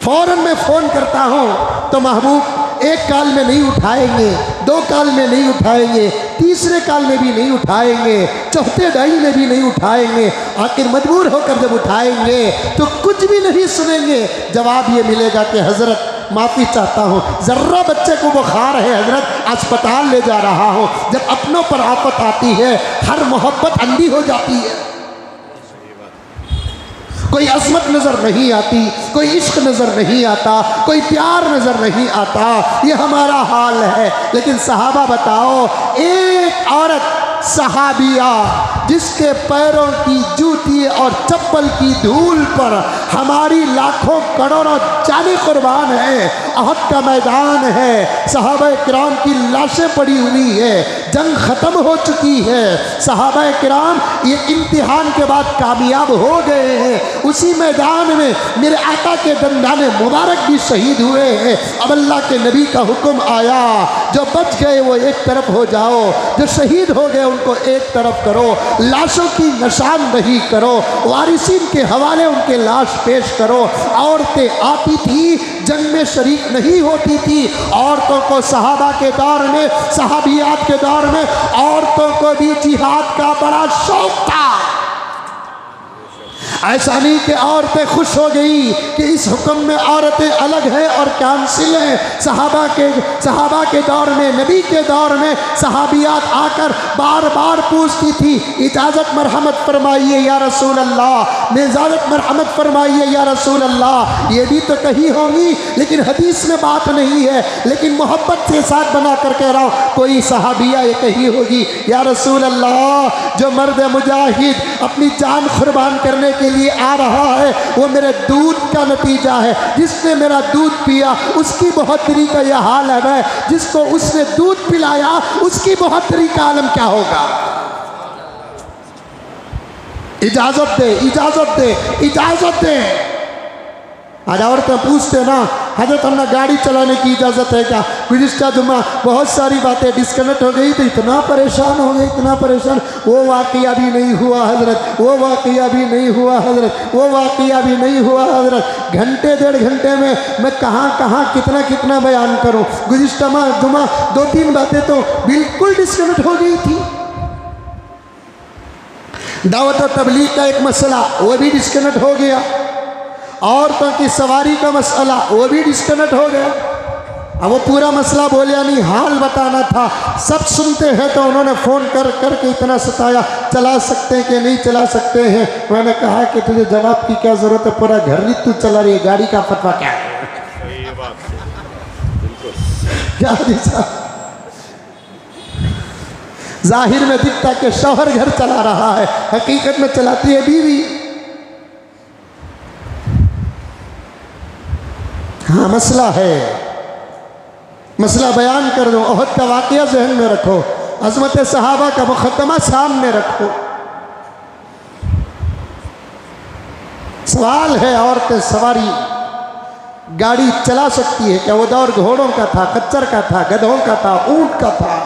S2: फ़ौरन मैं फ़ोन करता हूँ तो महबूब एक कॉल में नहीं उठाएंगे, दो कॉल में नहीं उठाएंगे, तीसरे कॉल में भी नहीं उठाएंगे, चौथे ढाई में भी नहीं उठाएंगे, आखिर मजबूर होकर जब उठाएंगे तो कुछ भी नहीं सुनेंगे। जवाब ये मिलेगा कि हज़रत माफ़ी चाहता हूँ, ज़र्रा बच्चे को बुखार है हज़रत, अस्पताल ले जा रहा हूँ। जब अपनों पर आफत आती है हर मोहब्बत अंधी हो जाती है, कोई अज़मत नज़र नहीं आती, कोई इश्क नज़र नहीं आता, कोई प्यार नज़र नहीं आता। ये हमारा हाल है। लेकिन सहाबा बताओ, एक औरत सहाबिया जिसके पैरों की जूती और चप्पल की धूल पर हमारी लाखों करोड़ों जाने कुर्बान है, अहद का मैदान है, सहाबा किराम की लाशें पड़ी हुई है, जंग ख़त्म हो चुकी है, सहाबा किराम ये इम्तिहान के बाद कामयाब हो गए हैं, उसी मैदान में मेरे आका के दंदाने मुबारक भी शहीद हुए हैं। अब अल्लाह के नबी का हुक्म आया, जो बच गए वो एक तरफ हो जाओ, जो शहीद हो गए उनको एक तरफ करो, लाशों की निशानदही करो, वारिसीन के हवाले उनके लाश पेश करो। औरतें आती थी, जंग में शरीक नहीं होती थी। औरतों को सहाबा के दौर में, सहाबियात के दौर में औरतों को भी जिहाद का बड़ा शौक था। ऐसा नहीं कि औरतें खुश हो गई कि इस हुक्म में औरतें अलग हैं और कैंसिल हैं। सहाबा के दौर में, नबी के दौर में सहाबियात आकर बार बार पूछती थी, इजाज़त मरहमत फरमाइए या रसूल अल्लाह, में इजाज़त मरहमत फरमाइए या रसूल अल्लाह। ये भी तो कही होंगी लेकिन हदीस में बात नहीं है, लेकिन मोहब्बत से साथ बना कर कह रहा हूँ, कोई सहाबिया ये कही होगी, या रसूल अल्लाह, जो मर्द मुजाहिद अपनी जान कुर्बान करने के लिए आ रहा है वो मेरे दूध का नतीजा है, जिसने मेरा दूध पिया उसकी बहत्तरी का यह हाल है, मैं जिसको उसने दूध पिलाया उसकी बहत्तरी का आलम क्या होगा। इजाजत दे, इजाजत दे, इजाजत दे। आज औरतें पूछते ना, हजरत हमने गाड़ी चलाने की इजाज़त है क्या। गुज़िश्ता जुम्मा बहुत सारी बातें डिस्कनेक्ट हो गई तो इतना परेशान हो गए, इतना परेशान, वो वाक़िया भी नहीं हुआ हज़रत, वो वाक़िया भी नहीं हुआ हज़रत, वो वाक़िया भी नहीं हुआ हज़रत। घंटे डेढ़ घंटे में मैं कहाँ कहाँ कितना कितना बयान करूँ। गुज़िश्ता जुम्मा दो तीन बातें तो बिल्कुल डिस्कनेक्ट हो गई थी। दावत और तबलीग का एक मसला वो भी डिस्कनेक्ट हो गया, औरतों की सवारी का मसला वो भी डिस्कनेक्ट हो गया। अब वो पूरा मसला बोलिया नहीं, हाल बताना था। सब सुनते हैं तो उन्होंने फ़ोन कर करके इतना सताया, चला सकते हैं कि नहीं चला सकते हैं। मैंने कहा कि तुझे जवाब की क्या ज़रूरत है, पूरा घर ही तू चला रही है, गाड़ी का फतवा क्या है। जाहिर में दिखता कि शौहर घर चला रहा है, हकीकत में चलाती है बीवी। हाँ मसला है, मसला बयान कर दो, ओहद का वाक़या जहन में रखो, अज़मत सहाबा का मुक़द्दमा सामने रखो। सवाल है, औरतें सवारी गाड़ी चला सकती है क्या। वो दौर घोड़ों का था, खच्चर का था, गधों का था, ऊँट का था।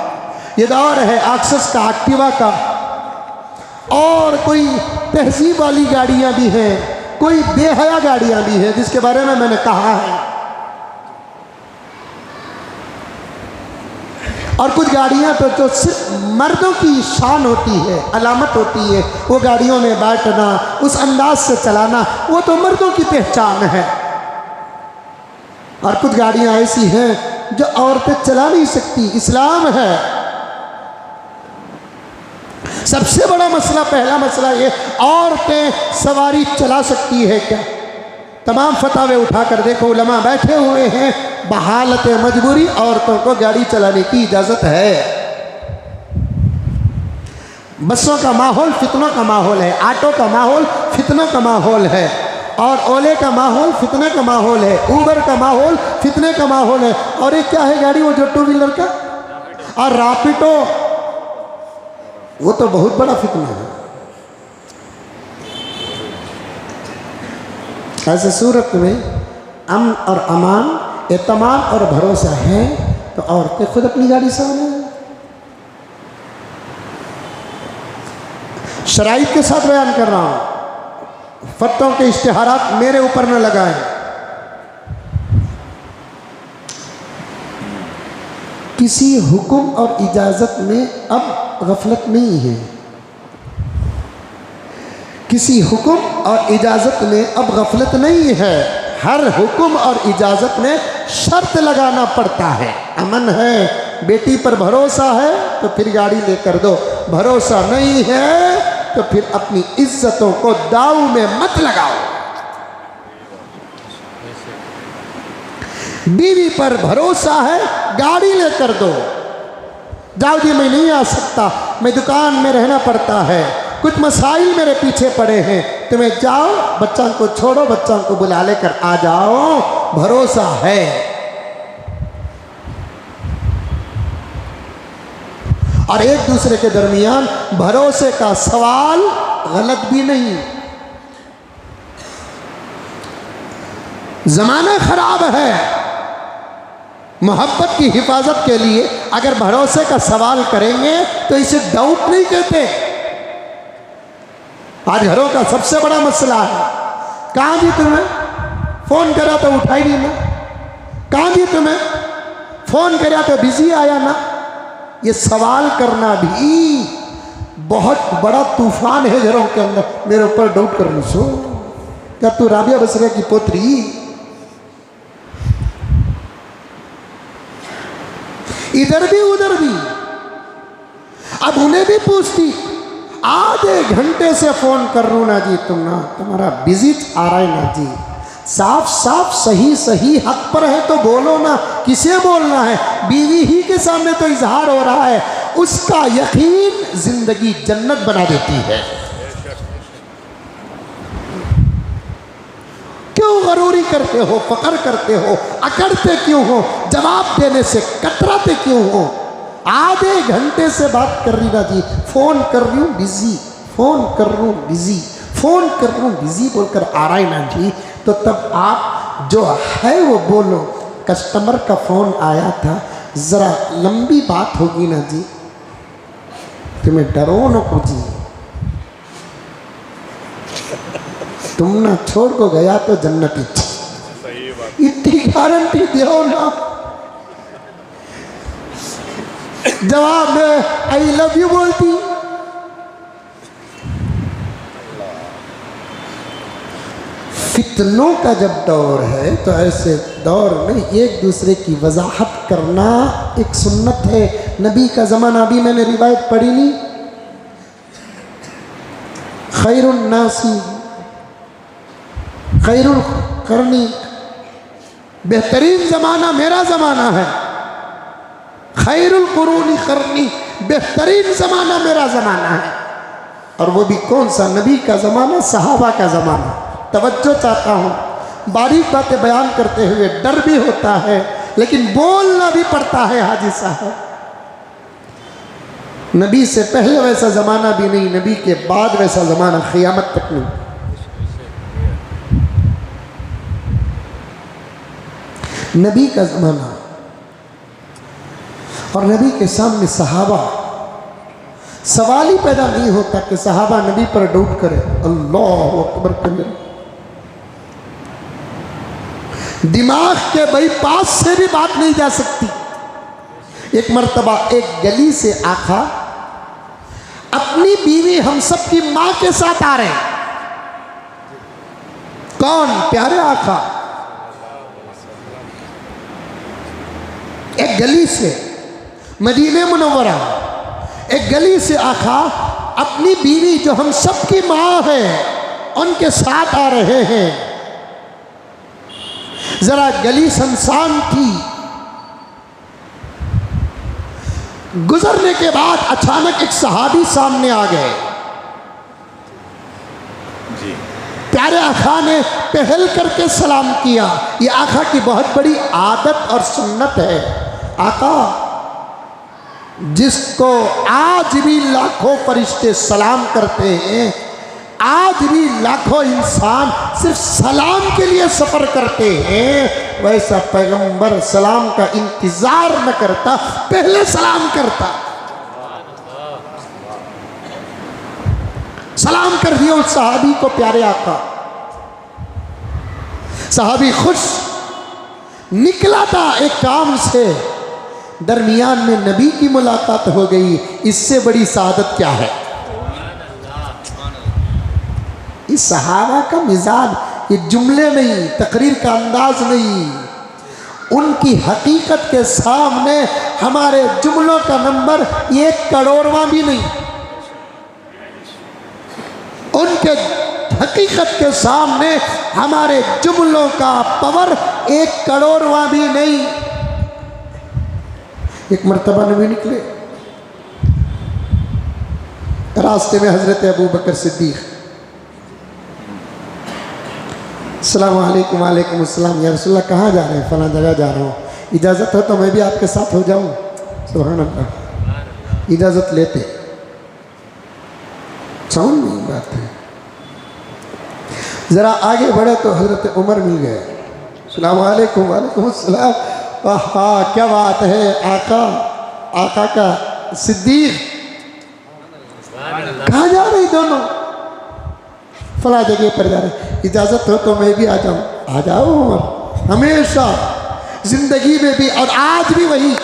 S2: ये दौर है एक्सेस का, एक्टिवा का, और कोई तहजीब वाली गाड़ियाँ भी हैं, कोई बेहया गाड़ियाँ भी हैं, जिसके बारे में मैंने कहा है। और कुछ गाड़ियां तो जो सिर्फ मर्दों की शान होती है, अलामत होती है, वो गाड़ियों में बैठना, उस अंदाज से चलाना, वो तो मर्दों की पहचान है। और कुछ गाड़ियां ऐसी हैं जो औरतें चला नहीं सकती, इस्लाम है। सबसे बड़ा मसला, पहला मसला ये, औरतें सवारी चला सकती है क्या? तमाम फतावे उठाकर देखो, उलमा बैठे हुए हैं, बहालत मजबूरी औरतों को गाड़ी चलाने की इजाज़त है। बसों का माहौल फितनों का माहौल है, ऑटो का माहौल फितनों का माहौल है, और ओले का माहौल फितने का माहौल है, ऊबर का माहौल फितने का माहौल है। और एक क्या है गाड़ी, वो जो टू व्हीलर का, और रैपिडो, वो तो बहुत बड़ा फितना है। ऐसे सूरत में अमन और अमान, एतमान और भरोसा है, तो औरतें खुद अपनी गाड़ी संभालें। शराइत के साथ बयान कर रहा हूं, फतों के इश्तिहारात मेरे ऊपर न लगाएं। किसी हुक्म और इजाज़त में अब गफलत नहीं है। किसी हुक्म और इजाज़त में अब गफलत नहीं है। हर हुक्म और इजाज़त में शर्त लगाना पड़ता है। अमन है, बेटी पर भरोसा है तो फिर गाड़ी लेकर दो, भरोसा नहीं है तो फिर अपनी इज्जतों को दाव में मत लगाओ। बीवी पर भरोसा है, गाड़ी लेकर दो। जाओ जी मैं नहीं आ सकता, मैं दुकान में रहना पड़ता है, कुछ मसाइल मेरे पीछे पड़े हैं, तुम्हें जाओ बच्चा को छोड़ो, बच्चा को बुला लेकर आ जाओ, भरोसा है। और एक दूसरे के दरमियान भरोसे का सवाल गलत भी नहीं। जमाना खराब है, मोहब्बत की हिफाजत के लिए अगर भरोसे का सवाल करेंगे तो इसे डाउट नहीं कहते। आज घरों का सबसे बड़ा मसला है, कहाँ जी तुम्हें फोन करा तो उठाई नहीं ना, कहाँ जी तुम्हें फोन करा तो बिजी आया ना। ये सवाल करना भी बहुत बड़ा तूफान है घरों के अंदर। मेरे ऊपर डाउट करनी सो, क्या तू राबिया बसरिया की पोतरी? इधर भी उधर भी। अब उन्हें भी पूछती, आधे घंटे से फोन कर रू ना जी, तुम ना तुम्हारा बिजी आ रहा है ना जी, साफ साफ सही सही हक पर है तो बोलो ना, किसे बोलना है? बीवी ही के सामने तो इजहार हो रहा है। उसका यकीन जिंदगी जन्नत बना देती है। क्यों गरूरी करते हो, फकर करते हो, अकड़ते क्यों हो, जवाब देने से कतराते क्यों हो? आधे घंटे से बात कर रही ना जी, फोन कर रही हूँ बिजी, फोन कर रहा हूँ बिजी, फोन कर रहा हूँ बिजी बोलकर आ रहा है ना जी, तो तब आप जो है वो बोलो। कस्टमर का फोन आया था, जरा लंबी बात होगी ना जी, तुम्हें डरो न को जी, तुम ना छोड़ को गया तो जन्नत इतनी गारंटी दो ना। जवाब में आई लव यू बोलती। फितनों का जब दौर है तो ऐसे दौर में एक दूसरे की वजाहत करना एक सुन्नत है। नबी का ज़माना, अभी मैंने रिवायत पढ़ी नहीं, खैरुन नासी खैरुल करनी, बेहतरीन ज़माना मेरा ज़माना है। खैरुल कुरूनी करनी, बेहतरीन ज़माना मेरा ज़माना है। और वो भी कौन सा? नबी का ज़माना, सहाबा का ज़माना। तवज्जो चाहता हूँ, बारीक बातें बयान करते हुए डर भी होता है लेकिन बोलना भी पड़ता है। हाजी साहब, नबी से पहले वैसा ज़माना भी नहीं, नबी के बाद वैसा ज़माना क़यामत तक नहीं। नबी का ज़माना और नबी के सामने सहाबा, सवाल ही पैदा नहीं होता कि सहाबा नबी पर डाउट करे। अल्लाह अकबर कबीर। दिमाग के बाईपास से भी बात नहीं जा सकती। एक मर्तबा एक गली से आका अपनी बीवी हम सब की मां के साथ आ रहे हैं। कौन? प्यारे आका। एक गली से, मदीने मुनव्वरा, एक गली से आका अपनी बीवी जो हम सब की मां है उनके साथ आ रहे हैं। जरा गली सुनसान थी। गुजरने के बाद अचानक एक सहाबी सामने आ गए।
S3: जी।
S2: प्यारे आका ने पहल करके सलाम किया। ये आका की बहुत बड़ी आदत और सुन्नत है। आका जिसको आज भी लाखों फरिश्ते सलाम करते हैं, आज भी लाखों इंसान सिर्फ सलाम के लिए सफर करते हैं, वैसा पैगंबर सलाम का इंतजार न करता, पहले सलाम करता। सलाम कर दिया उस सहाबी को प्यारे आका। सहाबी खुश निकला था एक काम से, दरमियान में नबी की मुलाकात हो गई। इससे बड़ी सादत क्या है? इस सहाबा का मिजाज, ये जुमले नहीं, तकरीर का अंदाज नहीं, उनकी हकीकत के सामने हमारे जुमलों का नंबर 1 करोड़वां भी नहीं। उनके हकीकत के सामने हमारे जुमलों का पावर 1 करोड़वां भी नहीं। एक मर्तबा नबी निकले, रास्ते में हजरत अबू बकर सिद्दीक, अस्सलाम वालेकुम। वालेकुम अस्सलाम। या रसूलल्लाह कहाँ जा रहे हैं? फलां जगह जा रहा हूँ, इजाज़त हो तो मैं भी आपके साथ हो जाऊँ? सुभान अल्लाह, इजाज़त लेते। साउंड नहीं बात है। ज़रा आगे बढ़े तो हजरत उमर मिल गए। अस्सलाम वालेकुम। वालेकुम अस्सलाम। हाँ क्या बात है आका, आका का सिद्दीक, कहाँ जा रहे दोनों? फला जगह पर जा रहे, इजाज़त हो तो मैं भी आ जाऊँ? आ जाओ उमर, हमेशा जिंदगी में भी और आज भी वही।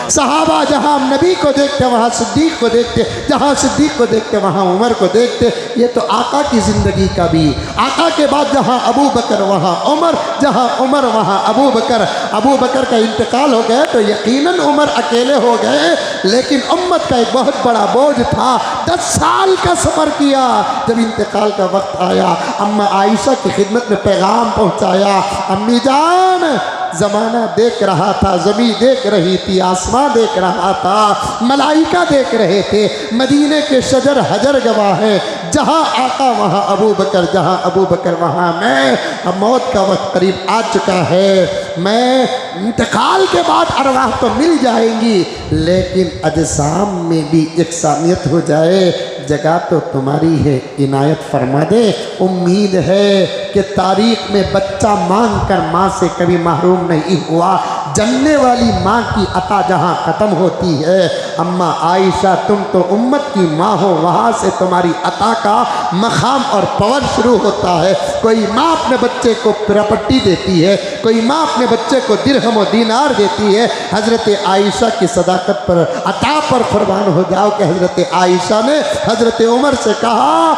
S2: सहाबा जहाँ नबी को देखते वहाँ सिद्दीक को देखते, जहाँ सिद्दीक को देखते वहाँ उमर को देखते। ये तो आका की ज़िंदगी का भी। आका के बाद जहाँ अबू बकर वहाँ उमर, जहाँ उमर वहाँ अबू बकर। अबू बकर का इंतकाल हो गया तो यकीनन उमर अकेले हो गए, लेकिन उम्मत का एक बहुत बड़ा बोझ था। 10 साल का सफ़र किया। जब इंतकाल का वक्त आया, अम्मा आयशा की खिदमत में पैगाम पहुँचाया। अम्मी जान, ज़माना देख रहा था, ज़मीन देख रही थी, आसमां देख रहा था, मलाइका देख रहे थे, मदीने के शजर हजर गवाह है। जहाँ आका वहाँ अबू बकर, जहाँ अबू बकर वहाँ मैं। अब मौत का वक्त करीब आ चुका है। मैं इंतकाल के बाद अरवाह तो मिल जाएंगी, लेकिन अजसाम में भी एकसानियत हो जाए, जगह तो तुम्हारी है, इनायत फरमा दे। उम्मीद है कि तारीख में बच्चा मांग कर माँ से कभी महरूम नहीं हुआ। जन्ने वाली माँ की अता जहाँ ख़त्म होती है, अम्मा आयशा तुम तो उम्मत की माँ हो, वहाँ से तुम्हारी अता का मकाम और पावर शुरू होता है। कोई माँ अपने बच्चे को प्रॉपर्टी देती है, कोई माँ अपने बच्चे को दिरहम और दीनार देती है। हज़रत आयशा की सदाकत पर, अता पर कुर्बान हो जाओ कि हज़रत आयशा ने हज़रत उमर से कहा,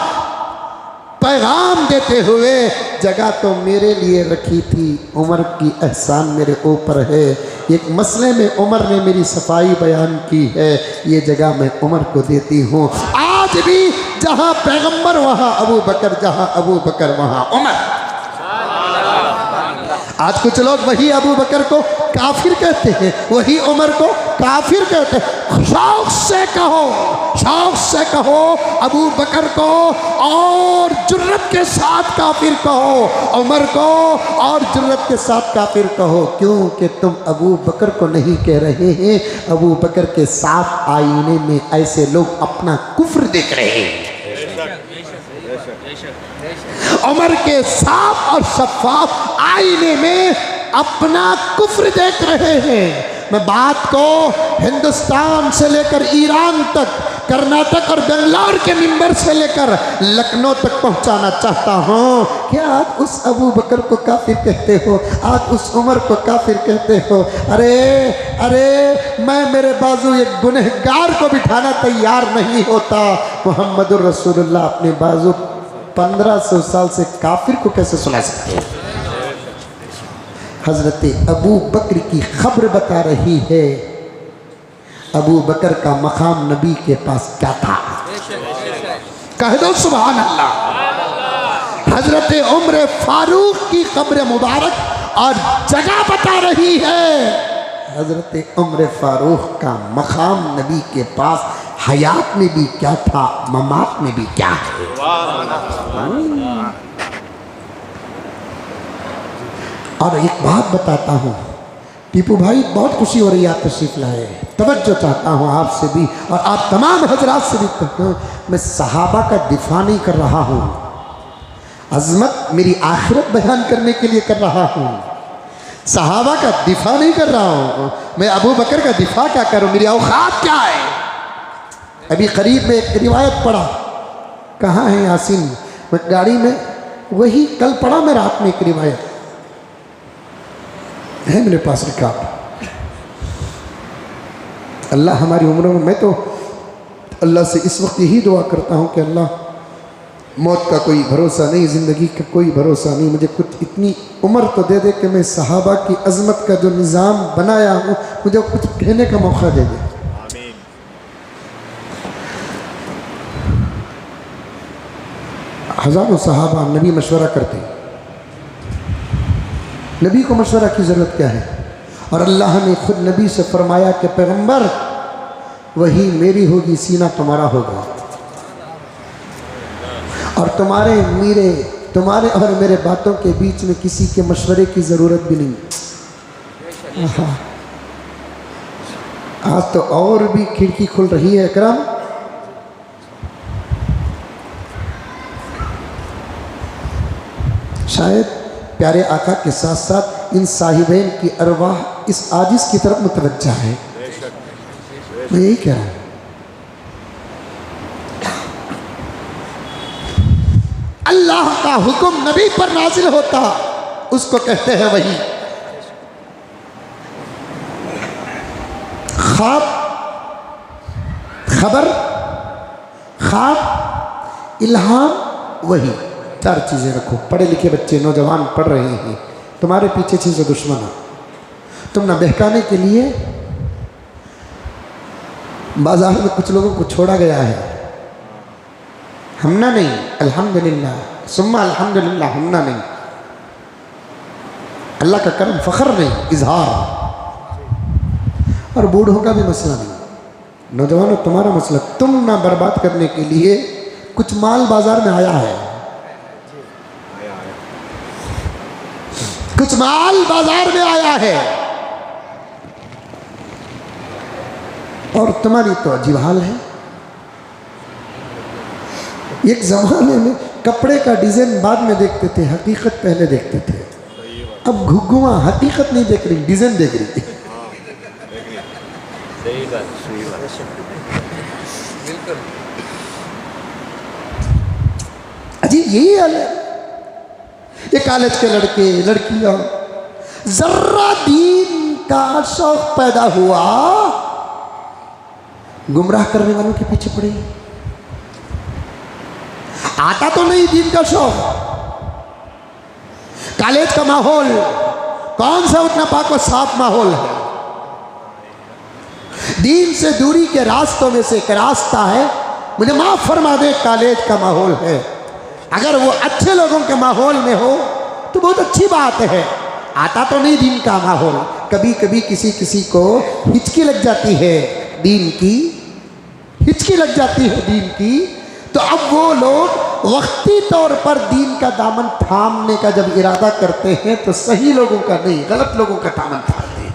S2: पैगाम देते हुए, जगह तो मेरे लिए रखी थी, उमर की एहसान मेरे ऊपर है। एक मसले में उमर ने मेरी सफाई बयान की है, ये जगह मैं उमर को देती हूँ। आज भी जहाँ पैगंबर वहाँ अबू बकर, जहाँ अबू बकर वहाँ उमर। आज कुछ लोग वही अबू बकर को काफिर कहते हैं, वही उमर को काफिर कहते हैं। शौक से कहो, शौक से कहो अबू बकर को, और जुर्रत के साथ काफिर कहो उमर को, और जुर्रत के साथ काफिर कहो। क्योंकि तुम अबू बकर को नहीं कह रहे हैं, अबू बकर के साफ आईने में ऐसे लोग अपना कुफ्र देख रहे हैं। उमर के साफ और शफाफ आईने में अपना कुफ्र देख रहे हैं। मैं बात को हिंदुस्तान से लेकर ईरान तक कर्नाटक और बेंगलोर के मिंबर से लेकर लखनऊ तक पहुंचाना चाहता हूं कि आज उस अबू बकर को काफिर कहते हो, आज उस उमर को काफिर कहते हो। अरे अरे मैं मेरे बाजू एक गुनहगार को बिठाना तैयार नहीं होता। मोहम्मदुर रसूलुल्लाह अपने बाजू 1500 साल से काफिर को कैसे सुना सकते हैं? हजरत अबू बकर की खबर बता रही है अबू बकर का मकाम नबी के पास क्या था। कह दो सुभान अल्लाह। हजरत उमर फारूक की कब्र मुबारक और जगह बता रही है हजरत उमर फारूक का मकाम नबी के पास हयात में भी क्या था, ममात में भी क्या है। और एक बात बताता हूँ टीपू भाई, बहुत खुशी हो रही है आप तशरीफ लाए, तवज्जो चाहता हूँ आपसे भी और आप तमाम हजरात से भी कहता हूँ। मैं सहाबा का दिफा नहीं कर रहा हूँ, अजमत मेरी आखिरत बयान करने के लिए कर रहा हूँ। सहाबा का दिफा नहीं कर रहा हूँ। मैं अबू बकर का दिफा क्या करूँ, मेरी औकात क्या है। अभी करीब में एक रिवायत पढ़ा, कहाँ है यासीन, मैं गाड़ी में वही कल पढ़ा मैं रात में, एक रिवायत है मेरे पास रिकॉर्ड। अल्लाह हमारी उम्रों में, मैं तो अल्लाह से इस वक्त यही दुआ करता हूँ कि अल्लाह मौत का कोई भरोसा नहीं, ज़िंदगी का कोई भरोसा नहीं, मुझे कुछ इतनी उम्र तो दे दे कि मैं सहाबा की अज़मत का जो निज़ाम बनाया हूँ मुझे कुछ कहने का मौका दे दे। हज़ारों सहाबा नबी मशवरा करते, नबी को मशवरा की ज़रूरत क्या है। और अल्लाह ने खुद नबी से फरमाया कि पैगंबर वही मेरी होगी, सीना तुम्हारा होगा, और तुम्हारे और मेरे बातों के बीच में किसी के मशवरे की ज़रूरत भी नहीं। आज तो और भी खिड़की खुल रही है अकरम। शायद प्यारे आका के साथ साथ इन साहिबैन की अरवाह इस आजिज़ की तरफ मुतवज्जा है। मैं यही कह रहा हूँ। अल्लाह का हुक्म नबी पर नाजिल होता, उसको कहते हैं वही। ख्वाब, खबर, ख्वाब, इल्हाम, वही चार चीज़ें रखो। पढ़े लिखे बच्चे नौजवान पढ़ रहे हैं, तुम्हारे पीछे चीज़ें दुश्मन हो, तुम ना बहकाने के लिए बाजार में कुछ लोगों को छोड़ा गया है। हमना नहीं, अल्हम्दुलिल्लाह सुम्मा अल्हम्दुलिल्लाह, हमना नहीं, अल्लाह का करम, फ़ख्र नहीं, इजहार। और बूढ़ों का भी मसला नहीं, नौजवानों तुम्हारा मसला, तुम ना बर्बाद करने के लिए कुछ माल बाजार में आया है, कुछ माल बाजार में आया है, और तुम्हारी तो अजीब हाल है। एक ज़माने में कपड़े का डिज़ाइन बाद में देखते थे, हकीकत पहले देखते थे। अब घुघुआ हकीकत नहीं देख रही, डिज़ाइन देख रही। अजीब यही हाल है। ये कॉलेज के लड़के लड़कियां, जर्रा दीन का शौक पैदा हुआ, गुमराह करने वालों के पीछे पड़े। आता तो नहीं दीन का शौक। कॉलेज का माहौल कौन सा उतना पाक और साफ माहौल है। दीन से दूरी के रास्तों में से एक रास्ता है, मुझे माफ फरमा दे, कॉलेज का माहौल है। अगर वो अच्छे लोगों के माहौल में हो तो बहुत अच्छी बात है। आता तो नहीं दीन का माहौल। कभी कभी किसी को हिचकी लग जाती है दीन की, हिचकी लग जाती है दीन की, तो अब वो लोग वक्ती तौर पर दीन का दामन थामने का जब इरादा करते हैं तो सही लोगों का नहीं, गलत लोगों का दामन थामते हैं।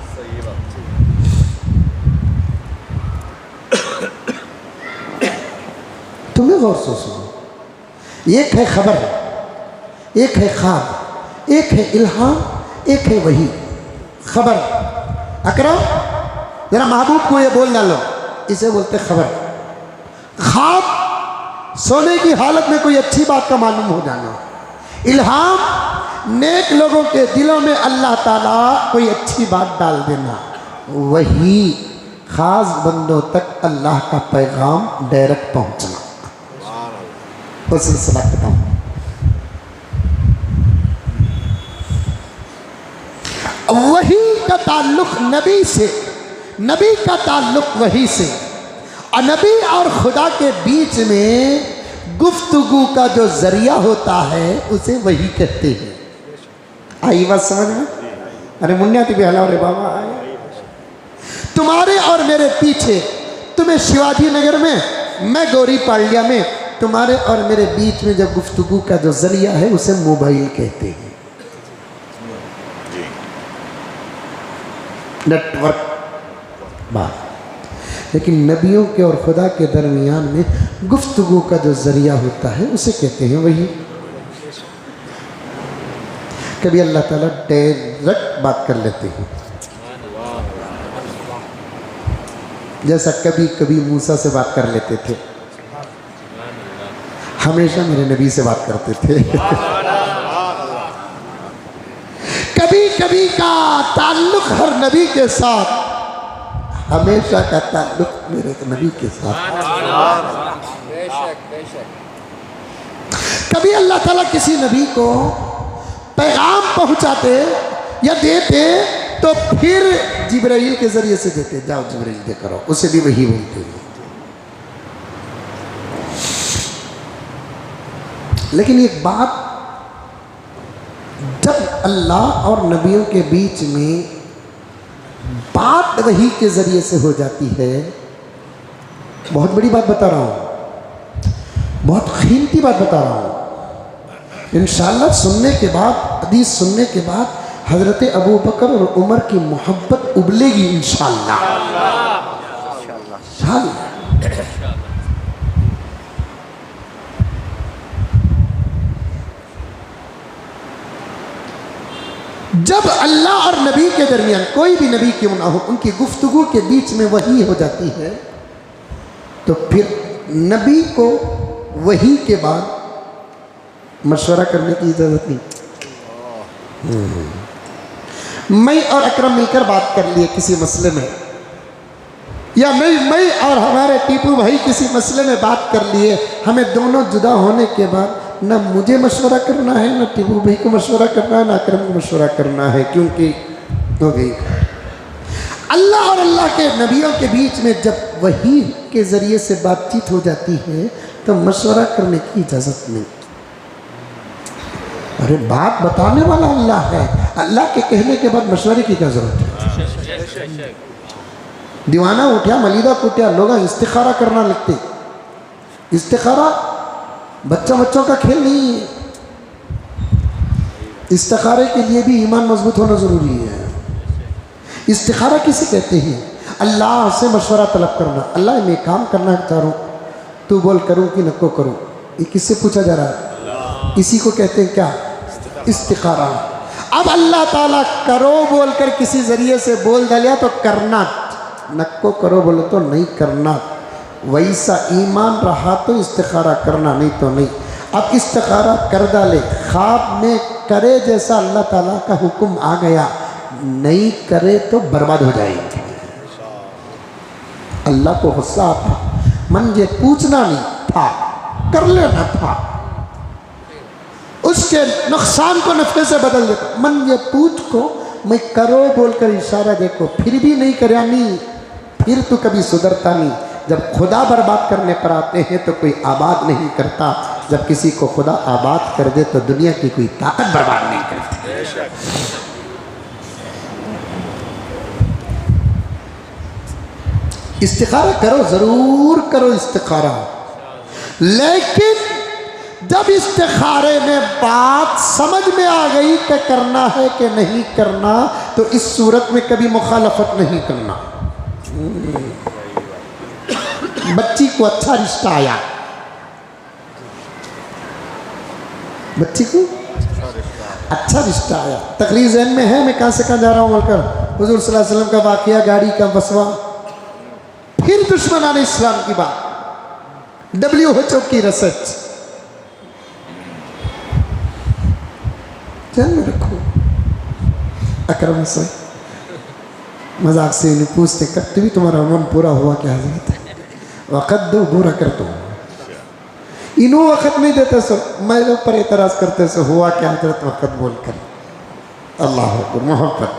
S2: तुम्हें गौर से सुनो, एक है खबर, एक है ख्वाब, एक है इल्हाम, एक है वही। खबर, अकरम जरा महबूब को ये बोल डालो, इसे बोलते खबर। ख्वाब सोने की हालत में कोई अच्छी बात का मालूम हो जाना, इल्हाम नेक लोगों के दिलों में अल्लाह ताला कोई अच्छी बात डाल देना, वही खास बंदों तक अल्लाह का पैगाम डायरेक्ट पहुंचना। वो सिलसिला खत्म। वही का ताल्लुक नबी से, नबी का ताल्लुक वही से, और नबी और खुदा के बीच में गुफ्तगू का जो जरिया होता है उसे वही कहते हैं। आई बात समझ में? अरे मुन्ना भी हला रे बाबा आए। तुम्हारे और मेरे पीछे, तुम्हें शिवाजी नगर में, मैं गौरी पालिया में, तुम्हारे और मेरे बीच में जो गुफ्तगू का जो जरिया है उसे मोबाइल कहते हैं, नेटवर्क बात। लेकिन नबियों के और खुदा के दरमियान में गुफ्तगू का जो जरिया होता है उसे कहते हैं वही। कभी अल्लाह ताला डायरेक्ट बात कर लेते हैं, जैसा कभी कभी मूसा से बात कर लेते थे, हमेशा मेरे नबी से बात करते थे। कभी कभी का ताल्लुक हर नबी के साथ, हमेशा का ताल्लुक मेरे नबी के साथ। कभी अल्लाह ताला किसी नबी को पैगाम पहुंचाते या देते तो फिर जिब्राइल के जरिए से देते, जाओ जिब्राइल दे करो, उसे भी वही बोलते हैं। लेकिन एक बात, जब अल्लाह और नबियों के बीच में बात वही के जरिए से हो जाती है, बहुत बड़ी बात बता रहा हूँ, बहुत कीमती बात बता रहा हूँ। इंशाअल्लाह सुनने के बाद, हदीस सुनने के बाद हजरत अबू बकर और उमर की मोहब्बत उबलेगी इंशाअल्लाह। जब अल्लाह और नबी के दरमियान, कोई भी नबी क्यों ना हो, उनकी गुफ्तगू के बीच में वही हो जाती है, तो फिर नबी को वही के बाद मशवरा करने की इजाज़त नहीं। मैं और अकरम मिलकर बात कर लिए किसी मसले में, या मैं और हमारे टीपू भाई किसी मसले में बात कर लिए, हमें दोनों जुदा होने के बाद ना मुझे मशवरा करना है, ना टीपू भाई को मशवरा करना है, ना अकरम को मशवरा करना है, क्योंकि हो गई। अल्लाह और अल्लाह के नबियों के बीच में जब वही के ज़रिए से बातचीत हो जाती है तो मशवरा करने की इजाज़त नहीं। अरे बात बताने वाला अल्लाह है, अल्लाह के कहने के बाद मशवरे की क्या ज़रूरत है? दीवाना उठा, मलीदा कुटिया, लोग इस्तिखारा करना लगते। इस्तिखारा बच्चों का खेल नहीं है। इस्तिखारे के लिए भी ईमान मजबूत होना ज़रूरी है। इस्तिखारा किसे कहते हैं? अल्लाह से मशवरा तलब करना। अल्लाह मैं काम करना चाह रहा हूँ, तू बोल करूँ कि न को करूँ। ये किससे पूछा जा रहा है? इसी को कहते हैं क्या? इस्तिखारा। अब अल्लाह ताला करो बोलकर किसी ज़रिए से बोल डालिया तो करना, नक्को करो बोलो तो नहीं करना। वैसा ईमान रहा तो इस्तिखारा करना, नहीं तो नहीं। अब इस्तिखारा कर डाले, ख्वाब में करे जैसा अल्लाह ताला का हुक्म आ गया, नहीं करे तो बर्बाद हो जाएगी। अल्लाह को गुस्सा आता, मन ये पूछना नहीं था, कर लेना था, उसके नुकसान को नफ़े से बदल देता। मन ये पूछ को मैं करो बोलकर इशारा देखो, फिर भी नहीं करे, नहीं फिर तो कभी सुधरता नहीं। जब खुदा बर्बाद करने पर आते हैं तो कोई आबाद नहीं करता, जब किसी को खुदा आबाद कर दे तो दुनिया की कोई ताकत बर्बाद नहीं करती। इस्तिखारा करो, ज़रूर करो इस्तिखारा, लेकिन जब इस्तिखारे में बात समझ में आ गई कि करना है कि नहीं करना, तो इस सूरत में कभी मुखालफत नहीं करना। बच्ची को अच्छा रिश्ता आया, बच्ची को अच्छा रिश्ता आया, तकरीर ज़हन में है, मैं कहाँ से कहाँ जा रहा हूँ बोलकर, हुज़ूर सल्लल्लाहु अलैहि वसल्लम का वाक़या, गाड़ी का बसवा, फिर दुश्मनाने इस्लाम की बात। WHO की रिसर्च ध्यान में रखो। अकरम से मजाक से नहीं पूछते कब भी तुम्हारा मन पूरा हुआ क्या हजरत है, वक़्त दो पूरा कर दो। इन्हों वक़्त नहीं देते सो मैं लोग पर एतराज़ करते सो हुआ क्या हजरत वक़्त बोल कर। अल्लाह को मोहब्बत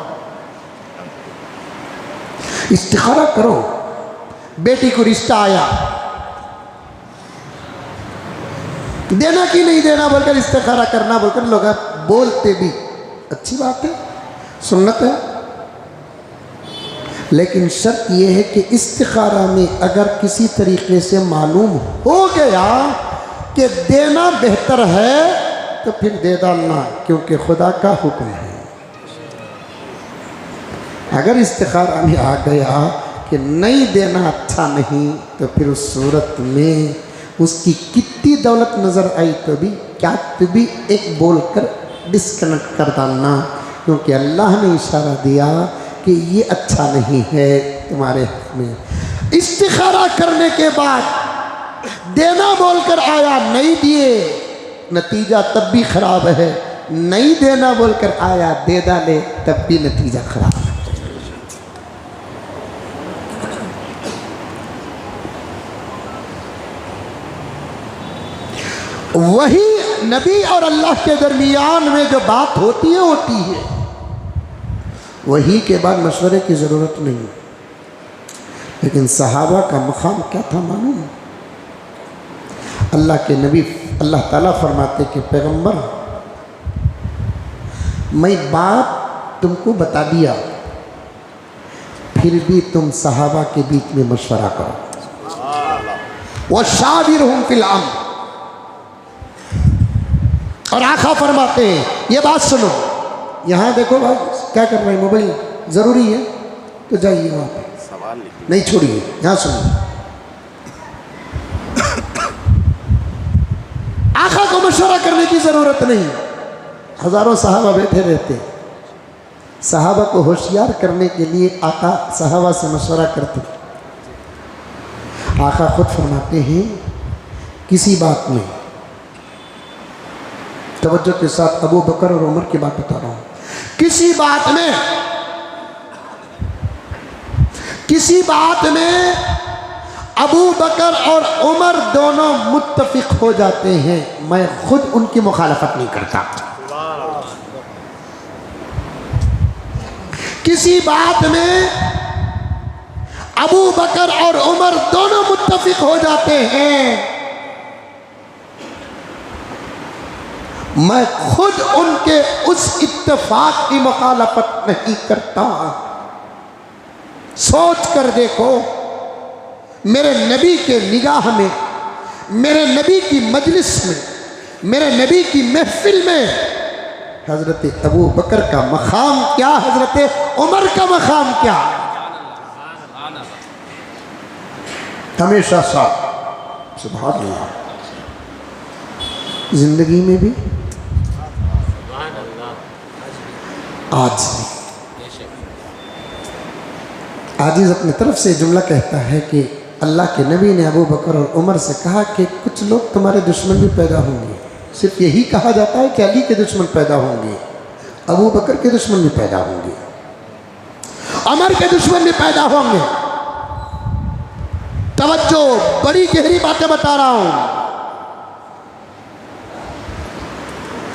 S2: इस्तिखारा करो। बेटी को रिश्ता आया, देना कि नहीं देना बोलकर इस्तिखारा करना बोलकर लोग बोलते भी अच्छी बात है, सुन्नत है, लेकिन शर्त यह है कि इस्तिखारा में अगर किसी तरीके से मालूम हो गया कि देना बेहतर है तो फिर दे डालना, क्योंकि खुदा का हुक्म है। अगर इस्तिखारा में आ गया कि नहीं देना अच्छा नहीं तो फिर उस सूरत में उसकी कितनी दौलत नज़र आई तो भी क्या तो भी एक बोलकर डिस्कनेक्ट कर डालना, क्योंकि अल्लाह ने इशारा दिया कि ये अच्छा नहीं है तुम्हारे हक़ में। इस्तिखारा करने के बाद देना बोलकर आया, नहीं दिए, नतीजा तब भी ख़राब है। नहीं देना बोलकर आया, दे डाले, तब भी नतीजा ख़राब है। वही नबी और अल्लाह के दरमियान में जो बात होती है वही के बाद मशवरे की ज़रूरत नहीं। लेकिन सहाबा का मकाम क्या था मालूम? अल्लाह के नबी अल्लाह ताला फरमाते कि पैगंबर मैं बात तुमको बता दिया, फिर भी तुम सहाबा के बीच में मशवरा करो। वशाविरहुम फिल अम्र, और आखा फरमाते हैं ये बात सुनो, यहाँ देखो भाई क्या कर रहे हैं, मोबाइल ज़रूरी है तो जाइए वहाँ पे, नहीं छोड़िए, यहाँ सुनिए। आखा को मशवरा करने की ज़रूरत नहीं। हज़ारों सहाबा बैठे रहते, सहाबा को होशियार करने के लिए आका सहाबा से मशवरा करते। आका खुद फरमाते हैं किसी बात में, तवज्जो के साथ अबू बकर और उमर की बात बता रहा हूँ, किसी बात में अबू बकर और उमर दोनों मुत्तफिक हो जाते हैं, मैं खुद उनकी मुखालफत नहीं करता। किसी बात में अबू बकर और उमर दोनों मुत्तफिक हो जाते हैं, मैं खुद उनके उस इत्तेफाक की मुखालफत नहीं करता। सोच कर देखो, मेरे नबी के निगाह में, मेरे नबी की मजलिस में, मेरे नबी की महफिल में हज़रत अबू बकर का मकाम क्या, हज़रत उमर का मकाम क्या। हमेशा साथ सुभान अल्लाह, जिंदगी में भी आज आजिज़ अपनी तरफ से जुमला कहता है कि अल्लाह के नबी ने अबू बकर और उमर से कहा कि कुछ लोग तुम्हारे दुश्मन भी पैदा होंगे। सिर्फ यही कहा जाता है कि अली के दुश्मन पैदा होंगे, अबू बकर के दुश्मन भी पैदा होंगे, उमर के दुश्मन भी पैदा होंगे। तवज्जो, बड़ी गहरी बातें बता रहा हूं।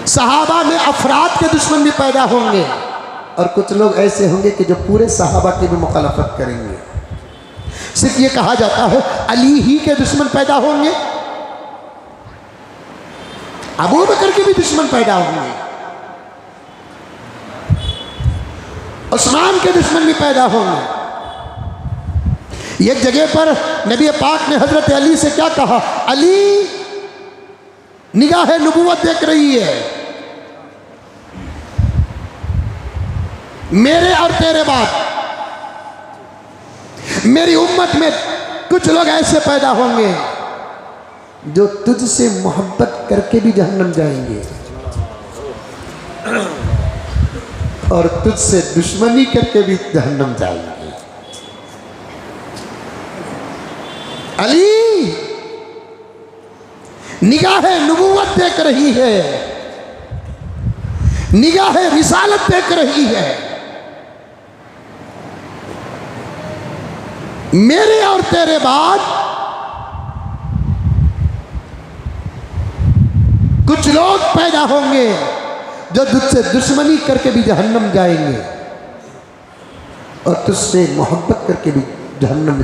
S2: सहाबा में अफराद के दुश्मन भी पैदा होंगे, और कुछ लोग ऐसे होंगे कि जो पूरे सहाबा की भी मुखालफत करेंगे। सिर्फ ये कहा जाता है अली ही के दुश्मन पैदा होंगे, अबू बकर के भी दुश्मन पैदा होंगे, उस्मान के दुश्मन भी पैदा होंगे। एक जगह पर नबी पाक ने हजरत अली से क्या कहा, अली निगाह नबूवत देख रही है, मेरे और तेरे बाद मेरी उम्मत में कुछ लोग ऐसे पैदा होंगे जो तुझसे मोहब्बत करके भी जहन्नम जाएंगे और तुझसे दुश्मनी करके भी जहन्नम जाएंगे। अली निगाह नबूवत देख रही है, निगाह रिसालत देख रही है। मेरे और तेरे बाद कुछ लोग पैदा होंगे जो तुझसे दुश्मनी करके भी जहन्नम जाएंगे और तुझसे मोहब्बत करके भी जहन्नम।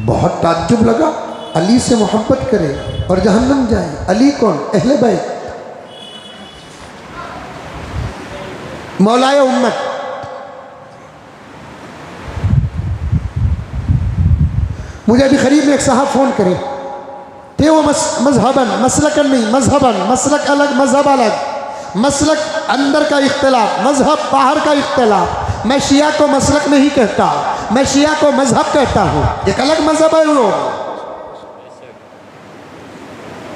S2: बहुत ताज्जुब लगा, अली से मोहब्बत करे और जहन्नम जाए। अली कौन? अहले बैत, मौलाए उम्मत। मुझे अभी करीब में एक साहब फ़ोन करे थे, वो मजहबन मसलकन नहीं, मजहबन मसलक अलग मजहब अलग, मसलक अंदर का इख्तिलाफ, मजहब बाहर का इख्तिलाफ। मैं शिया को मसलक नहीं कहता, मैं शिया को मजहब कहता हूँ, एक अलग मजहब है वो।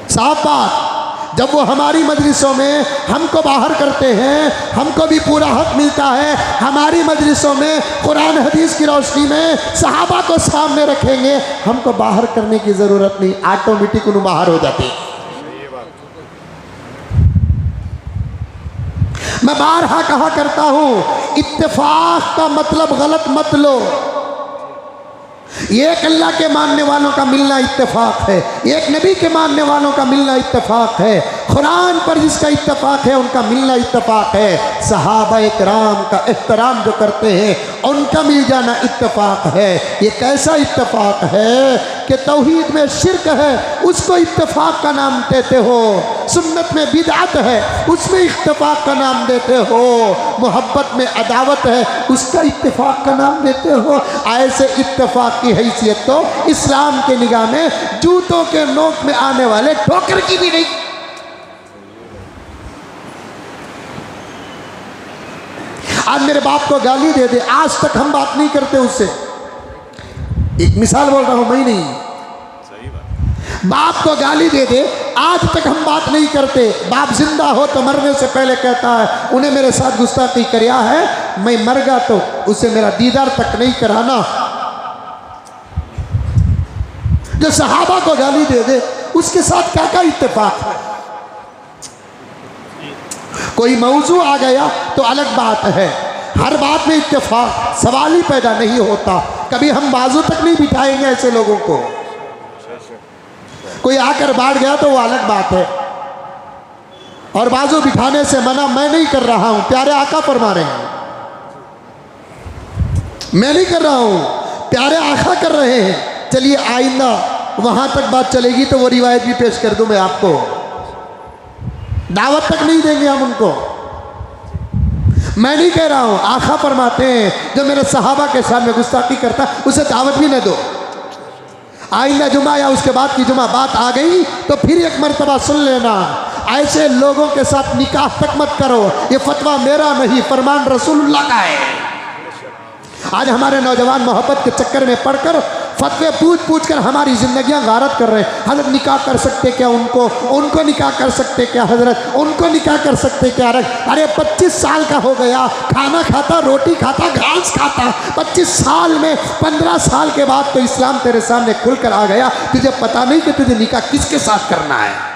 S2: साफ बात। जब वो हमारी मजलिसों में हमको बाहर करते हैं, हमको भी पूरा हक मिलता है। हमारी मजलिसों में कुरान हदीस की रोशनी में सहाबा को सामने रखेंगे, हमको बाहर करने की ज़रूरत नहीं, ऑटोमेटिक उन्हें बाहर हो जाती। मैं बारहा कहा करता हूँ, इत्तेफाक का मतलब गलत मत लो। एक अल्लाह के मानने वालों का मिलना इत्तेफाक है, एक नबी के मानने वालों का मिलना इत्तेफाक है, कुरान पर जिसका इत्तेफाक है उनका मिलना इत्तेफाक है, सहाबा इकराम का एहतराम जो करते हैं उनका मिल जाना इत्तेफाक है। ये कैसा इत्तेफाक है कि तौहीद में शिरक है उसको इत्तेफाक का नाम देते हो, सुन्नत में बिदअत है उसमें इत्तेफाक का नाम देते हो, मोहब्बत में अदावत है उसका इत्तेफाक का नाम देते हो। ऐसे इत्तेफाक की हैसियत तो इस्लाम के निगाह में जूतों के नोक में आने वाले ठोकर की भी नहीं। आज मेरे बाप को गाली दे दे, आज तक हम बात नहीं करते उससे। एक मिसाल बोल रहा हूं, मैं नहीं, बाप को गाली दे दे, आज तक हम बात नहीं करते। बाप जिंदा हो तो मरने से पहले कहता है उन्हें मेरे साथ गुस्ताखी किया है, मैं मर गया तो उसे मेरा दीदार तक नहीं कराना। जो सहाबा को गाली दे दे उसके साथ क्या क्या इत्तेफाक है। कोई मौजू आ गया तो अलग बात है, हर बात में इत्तेफाक सवाल ही पैदा नहीं होता। कभी हम बाजू तक नहीं बिठाएंगे ऐसे लोगों को। कोई आकर बाढ़ गया तो वो अलग बात है, और बाजू बिठाने से मना मैं नहीं कर रहा हूं, प्यारे आका फरमा रहे हैं, मैं नहीं कर रहा हूं, प्यारे आका कर रहे हैं। चलिए आइंदा वहां तक बात चलेगी तो वो रिवायत भी पेश कर दूं मैं आपको, दावत तक नहीं देंगे हम उनको। मैं नहीं कह रहा हूं, आका फरमाते हैं जो मेरे सहाबा के सामने गुस्ताखी करता उसे दावत भी न दो। आइंदा जुमा या उसके बाद की जुमा बात आ गई तो फिर एक मर्तबा सुन लेना, ऐसे लोगों के साथ निकाह तक मत करो। ये फतवा मेरा नहीं, फरमान रसूलुल्लाह का है। आज हमारे नौजवान मोहब्बत के चक्कर में पड़कर फतवे पूछ कर हमारी जिंदगियां गारत कर रहे हैं। हजरत निकाह कर सकते क्या उनको निकाह कर सकते क्या हजरत, उनको निकाह कर सकते क्या। अरे 25 साल का हो गया, खाना खाता, रोटी खाता, घास खाता, 25 साल में 15 साल के बाद तो इस्लाम तेरे सामने खुल कर आ गया, तुझे पता नहीं कि तुझे निकाह किसके साथ करना है।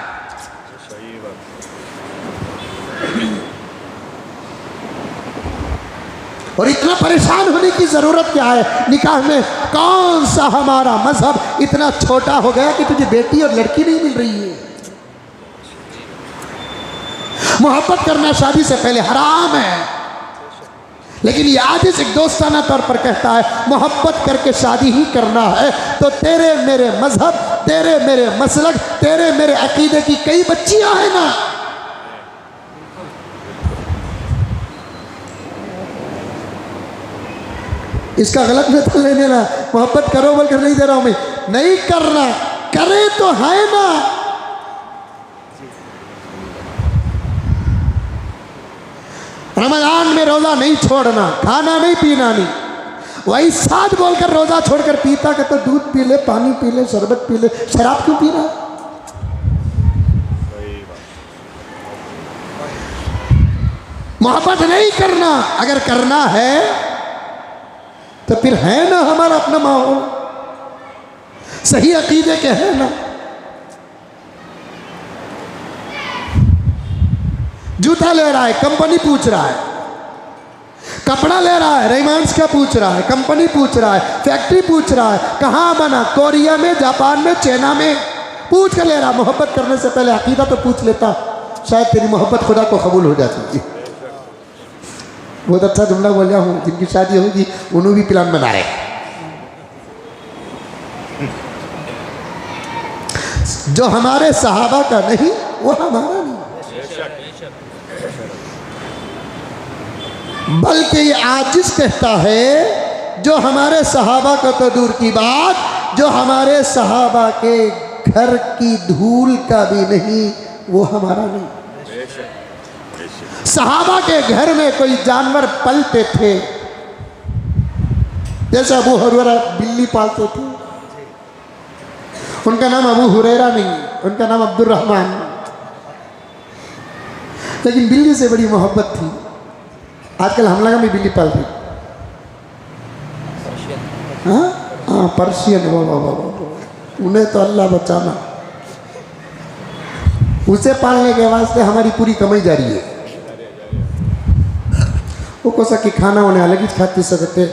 S2: और इतना परेशान होने की जरूरत क्या है। निकाह में कौन सा हमारा मजहब इतना छोटा हो गया कि तुझे बेटी और लड़की नहीं मिल रही है। मोहब्बत करना शादी से पहले हराम है, लेकिन ये आदिश एक दोस्ताना तौर पर कहता है मोहब्बत करके शादी ही करना है तो तेरे मेरे मजहब, तेरे मेरे मसलक, तेरे मेरे अकीदे की कई बच्चियां हैं ना। इसका गलत मतलब नहीं देना, मोहब्बत करो बोलकर नहीं दे रहा हूं मैं, नहीं करना, करे तो है ना। रमजान में रोजा नहीं छोड़ना, खाना नहीं पीना नहीं, वही साथ बोलकर रोजा छोड़कर पीता का तो दूध पी ले, पानी पी ले, शरबत पी ले, शराब क्यों पी रहा। मोहब्बत नहीं करना, अगर करना है तो फिर है ना हमारा अपना माहौल, सही अकीदे के है ना। जूता ले रहा है, कंपनी पूछ रहा है। कपड़ा ले रहा है, रेमंड्स का पूछ रहा है, कंपनी पूछ रहा है, फैक्ट्री पूछ रहा है, कहाँ बना, कोरिया में, जापान में, चाइना में, पूछ कर ले रहा। मोहब्बत करने से पहले अकीदा तो पूछ लेता, शायद तेरी मोहब्बत खुदा को कबूल हो जाती। बहुत अच्छा जुमला बोल रहा हूँ, जिनकी शादी होगी उन्होंने भी प्लान बना रहे। जो हमारे सहाबा का नहीं वो हमारा नहीं, बल्कि ये आजिज कहता है जो हमारे सहाबा का तो दूर की बात, जो हमारे सहाबा के घर की धूल का भी नहीं वो हमारा नहीं। सहाबा के घर में कोई जानवर पलते थे, जैसे अबू हुरैरा बिल्ली पालते थे। उनका नाम अबू हुरैरा नहीं, उनका नाम अब्दुर्रहमान, लेकिन बिल्ली से बड़ी मोहब्बत थी। आजकल हम लोग भी बिल्ली पालते, हाँ पर्शियन, उन्हें तो अल्लाह बचाना। उसे पालने के वास्ते हमारी पूरी कमाई जा रही है। वो कोसा कि खाना उन्हें अलग ही खाती सकते,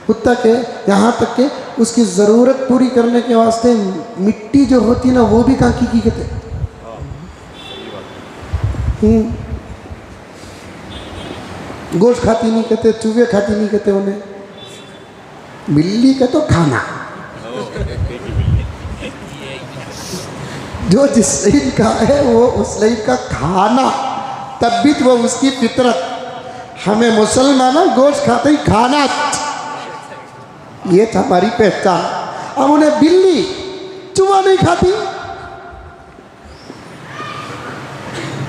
S2: कुत्ता के यहाँ तक के उसकी ज़रूरत पूरी करने के वास्ते मिट्टी जो होती ना वो भी कांकी की कहते। गोश्त खाती नहीं कहते, चूहे खाती नहीं कहते उन्हें। बिल्ली का तो खाना, जो जिस लाइन का है वो उस लाइन का खाना, तब भी तो वो उसकी फितरत। हमें मुसलमान गोश्त खाते ही खाना, ये था हमारी पहचान। अब उन्हें बिल्ली चूहा नहीं खाती,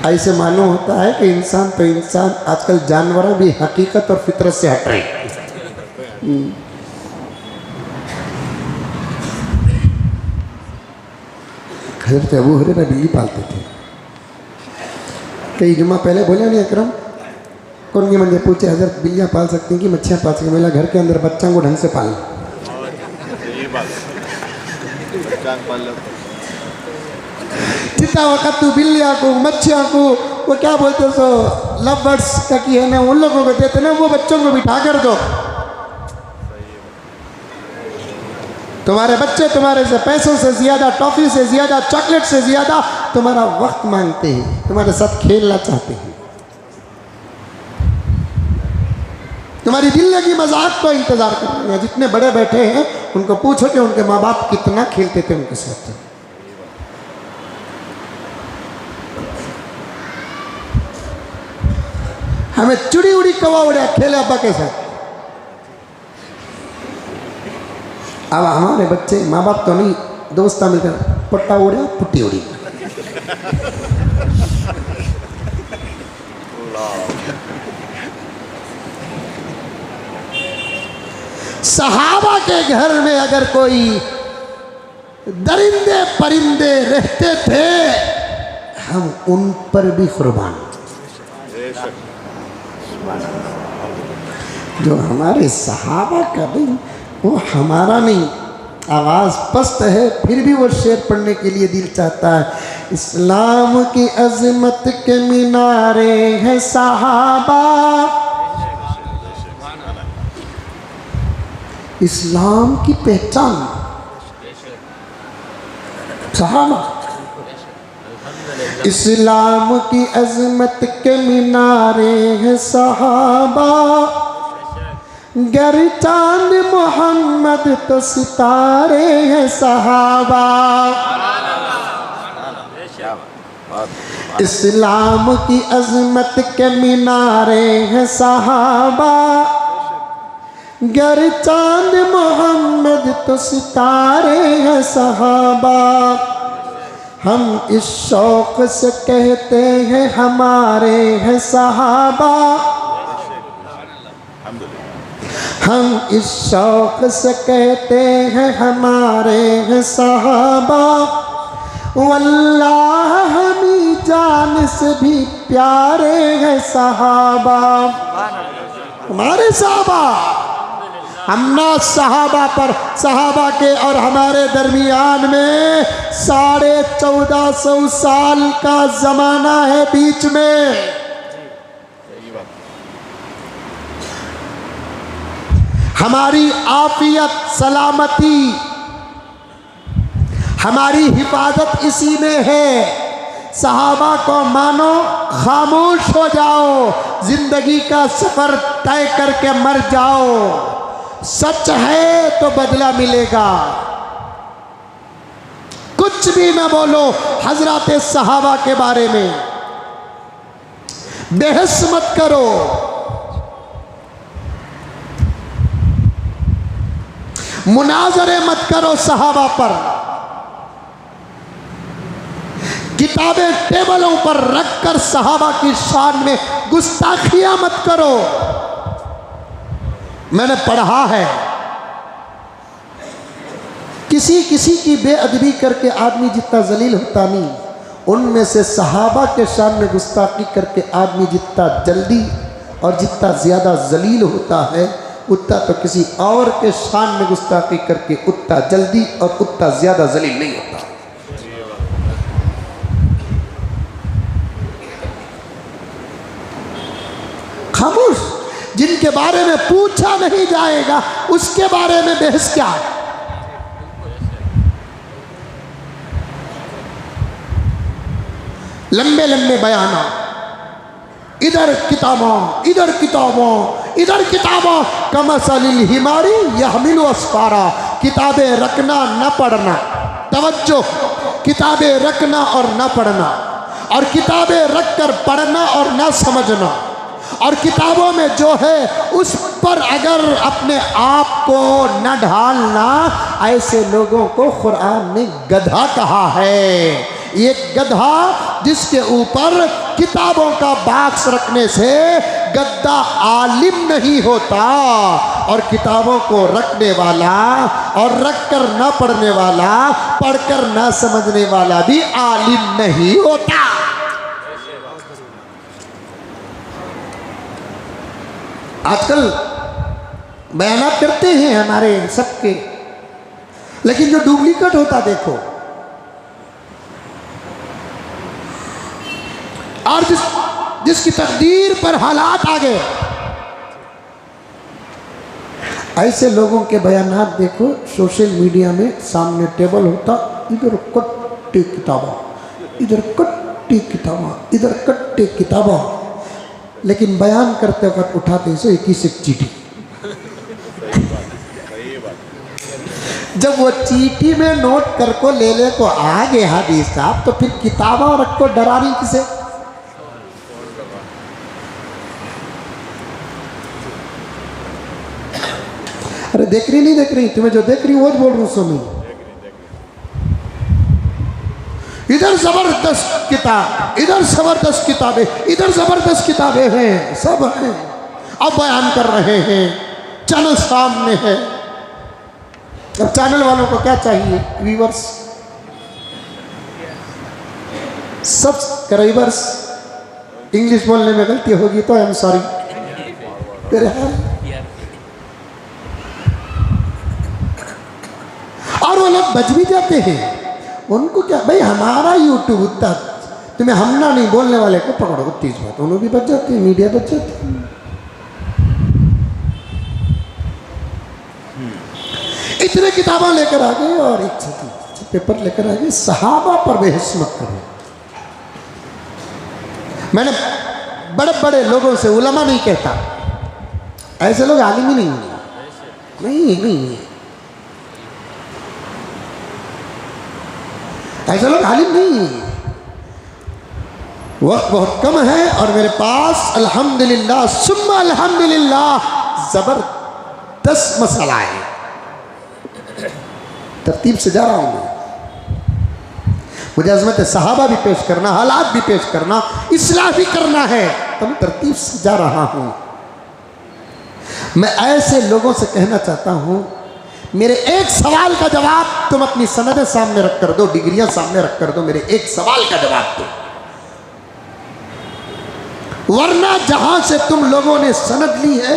S2: ऐसे मालूम होता है कि इंसान तो इंसान, आजकल जानवर भी हकीकत और फितरत से हट रहे। हज़रत अबू हुरैरा बिल्ली पालते थे। कई जुमा पहले बोले नहीं अकरम कौन के मुझे पूछे हज़रत बिल्लियाँ पाल सकती हैं कि मच्छियाँ पाल सकती हैं? मेरा घर के अंदर बच्चों को ढंग से पाल, जितना वक्त तू बिल्लियाँ को मच्छियों को वो क्या बोलते सो लव बर्ड्स का की है ना, उन लोगों को देते ना, वो बच्चों को बिठा कर दो। तुम्हारे बच्चे तुम्हारे से पैसों से ज़्यादा, टॉफ़ी से ज़्यादा, चॉकलेट से ज़्यादा तुम्हारा वक्त मांगते हैं, तुम्हारे साथ खेलना चाहते हैं, तुम्हारी जिंदगी मजाक को इंतज़ार कर रहे हैं। जितने बड़े बैठे हैं उनको पूछो कि उनके माँ बाप कितना खेलते थे उनके साथ। हमें चुड़ी उड़ी कवा उड़ा खेले अब्बा के साथ। अब हमारे बच्चे माँ बाप तो नहीं, दोस्त मिलकर पट्टा उड़ा पुट्टी उड़ी। सहाबा के घर में अगर कोई दरिंदे परिंदे रहते थे हम उन पर भी कुर्बान। जो हमारे सहाबा का नहीं वो हमारा नहीं। आवाज़ पस्त है फिर भी वो शेर पढ़ने के लिए दिल चाहता है। इस्लाम की अज़मत के मीनारे हैं सहाबा, इस्लाम की पहचान सहाबा। इस्लाम की अज़मत के मीनारे हैं सहाबा, गर चांद मोहम्मद तो सितारे हैं सहाबा। इस्लाम की अज़मत के मीनारे हैं सहाबा, गर चांद मोहम्मद तो सितारे हैं सहाबा। हम इस शौक़ से कहते हैं हमारे हैं सहाबा, हम इस शौक़ से कहते हैं हमारे हैं सहाबा। वल्लाह हमी जान से भी प्यारे हैं सहाबा, हमारे सहाबा। हमना सहाबा पर, सहाबा के और हमारे दरमियान में 1450 साल का जमाना है बीच में। हमारी आफियत, सलामती, हमारी हिफाजत इसी में है। सहाबा को मानो, खामोश हो जाओ, जिंदगी का सफर तय करके मर जाओ। सच है तो बदला मिलेगा। कुछ भी ना बोलो हजरत सहाबा के बारे में, बहस मत करो। मुनाजरे मत करो सहाबा पर। किताबें टेबलों पर रखकर सहाबा की शान में गुस्ताखियां मत करो। मैंने पढ़ा है किसी किसी की बेअदबी करके आदमी जितना जलील होता नहीं, उनमें से सहाबा के शान में गुस्ताखी करके आदमी जितना जल्दी और जितना ज़्यादा जलील होता है, उतना तो किसी और के शान में गुस्ताखी करके उतना जल्दी और उतना ज़्यादा जलील नहीं होता। खामोश, जिनके बारे में पूछा नहीं जाएगा उसके बारे में बहस क्या है? लंबे लंबे बयाना, इधर किताबों इधर किताबों इधर किताबों, कमसलिल हिमारी यहमिलु अस्फारा। किताबें रखना न पढ़ना, तवज्जो, किताबें रखना और न पढ़ना, और किताबें रखकर पढ़ना और न समझना, और किताबों में जो है उस पर अगर अपने आप को न ढालना, ऐसे लोगों को कुरान ने गधा कहा है। ये गधा जिसके ऊपर किताबों का बॉक्स रखने से गद्दा आलिम नहीं होता, और किताबों को रखने वाला और रखकर न पढ़ने वाला, पढ़कर न समझने वाला भी आलिम नहीं होता। आजकल बयानात करते हैं हमारे सबके, लेकिन जो डुप्लीकेट होता देखो, और जिसकी तकदीर पर हालात आ गए, ऐसे लोगों के बयानात देखो सोशल मीडिया में। सामने टेबल होता, इधर कट्टी किताबा, इधर कट्टी किताबा, इधर कट्टी किताबा, लेकिन बयान करते वक्त उठाते से एक ही से चीटी। जब वो चीटी में नोट कर को ले ले को आ गए हादी साहब, तो फिर किताबा रख को डरानी किसे? अरे देख रही नहीं देख रही, तुम्हें जो देख रही वो बोल रहा हूं सुनी। इधर जबरदस्त किताब, इधर जबरदस्त किताबें, इधर जबरदस्त किताबें हैं, सब हैं। अब बयान कर रहे हैं, चैनल सामने है। अब चैनल वालों को क्या चाहिए? Viewers, subscribers. इंग्लिश बोलने में गलती होगी तो आई एम सॉरी। और वो लोग बच भी जाते हैं। उनको क्या भाई, हमारा यूट्यूब उतना, तुम्हें हमना नहीं बोलने वाले को पकड़ो 30 बात, उन्होंने भी बच जाते हैं, मीडिया बच जाती है। इतने किताबें लेकर आ गए और एक छोटी पेपर लेकर आ गए। सहाबा पर बहस मत करो। मैंने बड़े बड़े लोगों से, उलमा नहीं कहता, ऐसे लोग आलिम ही नहीं, ऐसे लोग आलिम नहीं। वक्त बहुत कम है और मेरे पास अल्हम्दुलिल्लाह सुम्मा अल्हम्दुलिल्लाह जबरदस्त मसला है। तरतीब से जा रहा हूं मैं। मुझे अज़मत सहाबा भी पेश करना, हालात भी पेश करना, इस्लाह भी करना है, तो मैं तरतीब से जा रहा हूं। मैं ऐसे लोगों से कहना चाहता हूं, मेरे एक सवाल का जवाब तुम अपनी सनदें सामने रख कर दो, डिग्रियां सामने रख कर दो, मेरे एक सवाल का जवाब दो, वरना जहां से तुम लोगों ने सनद ली है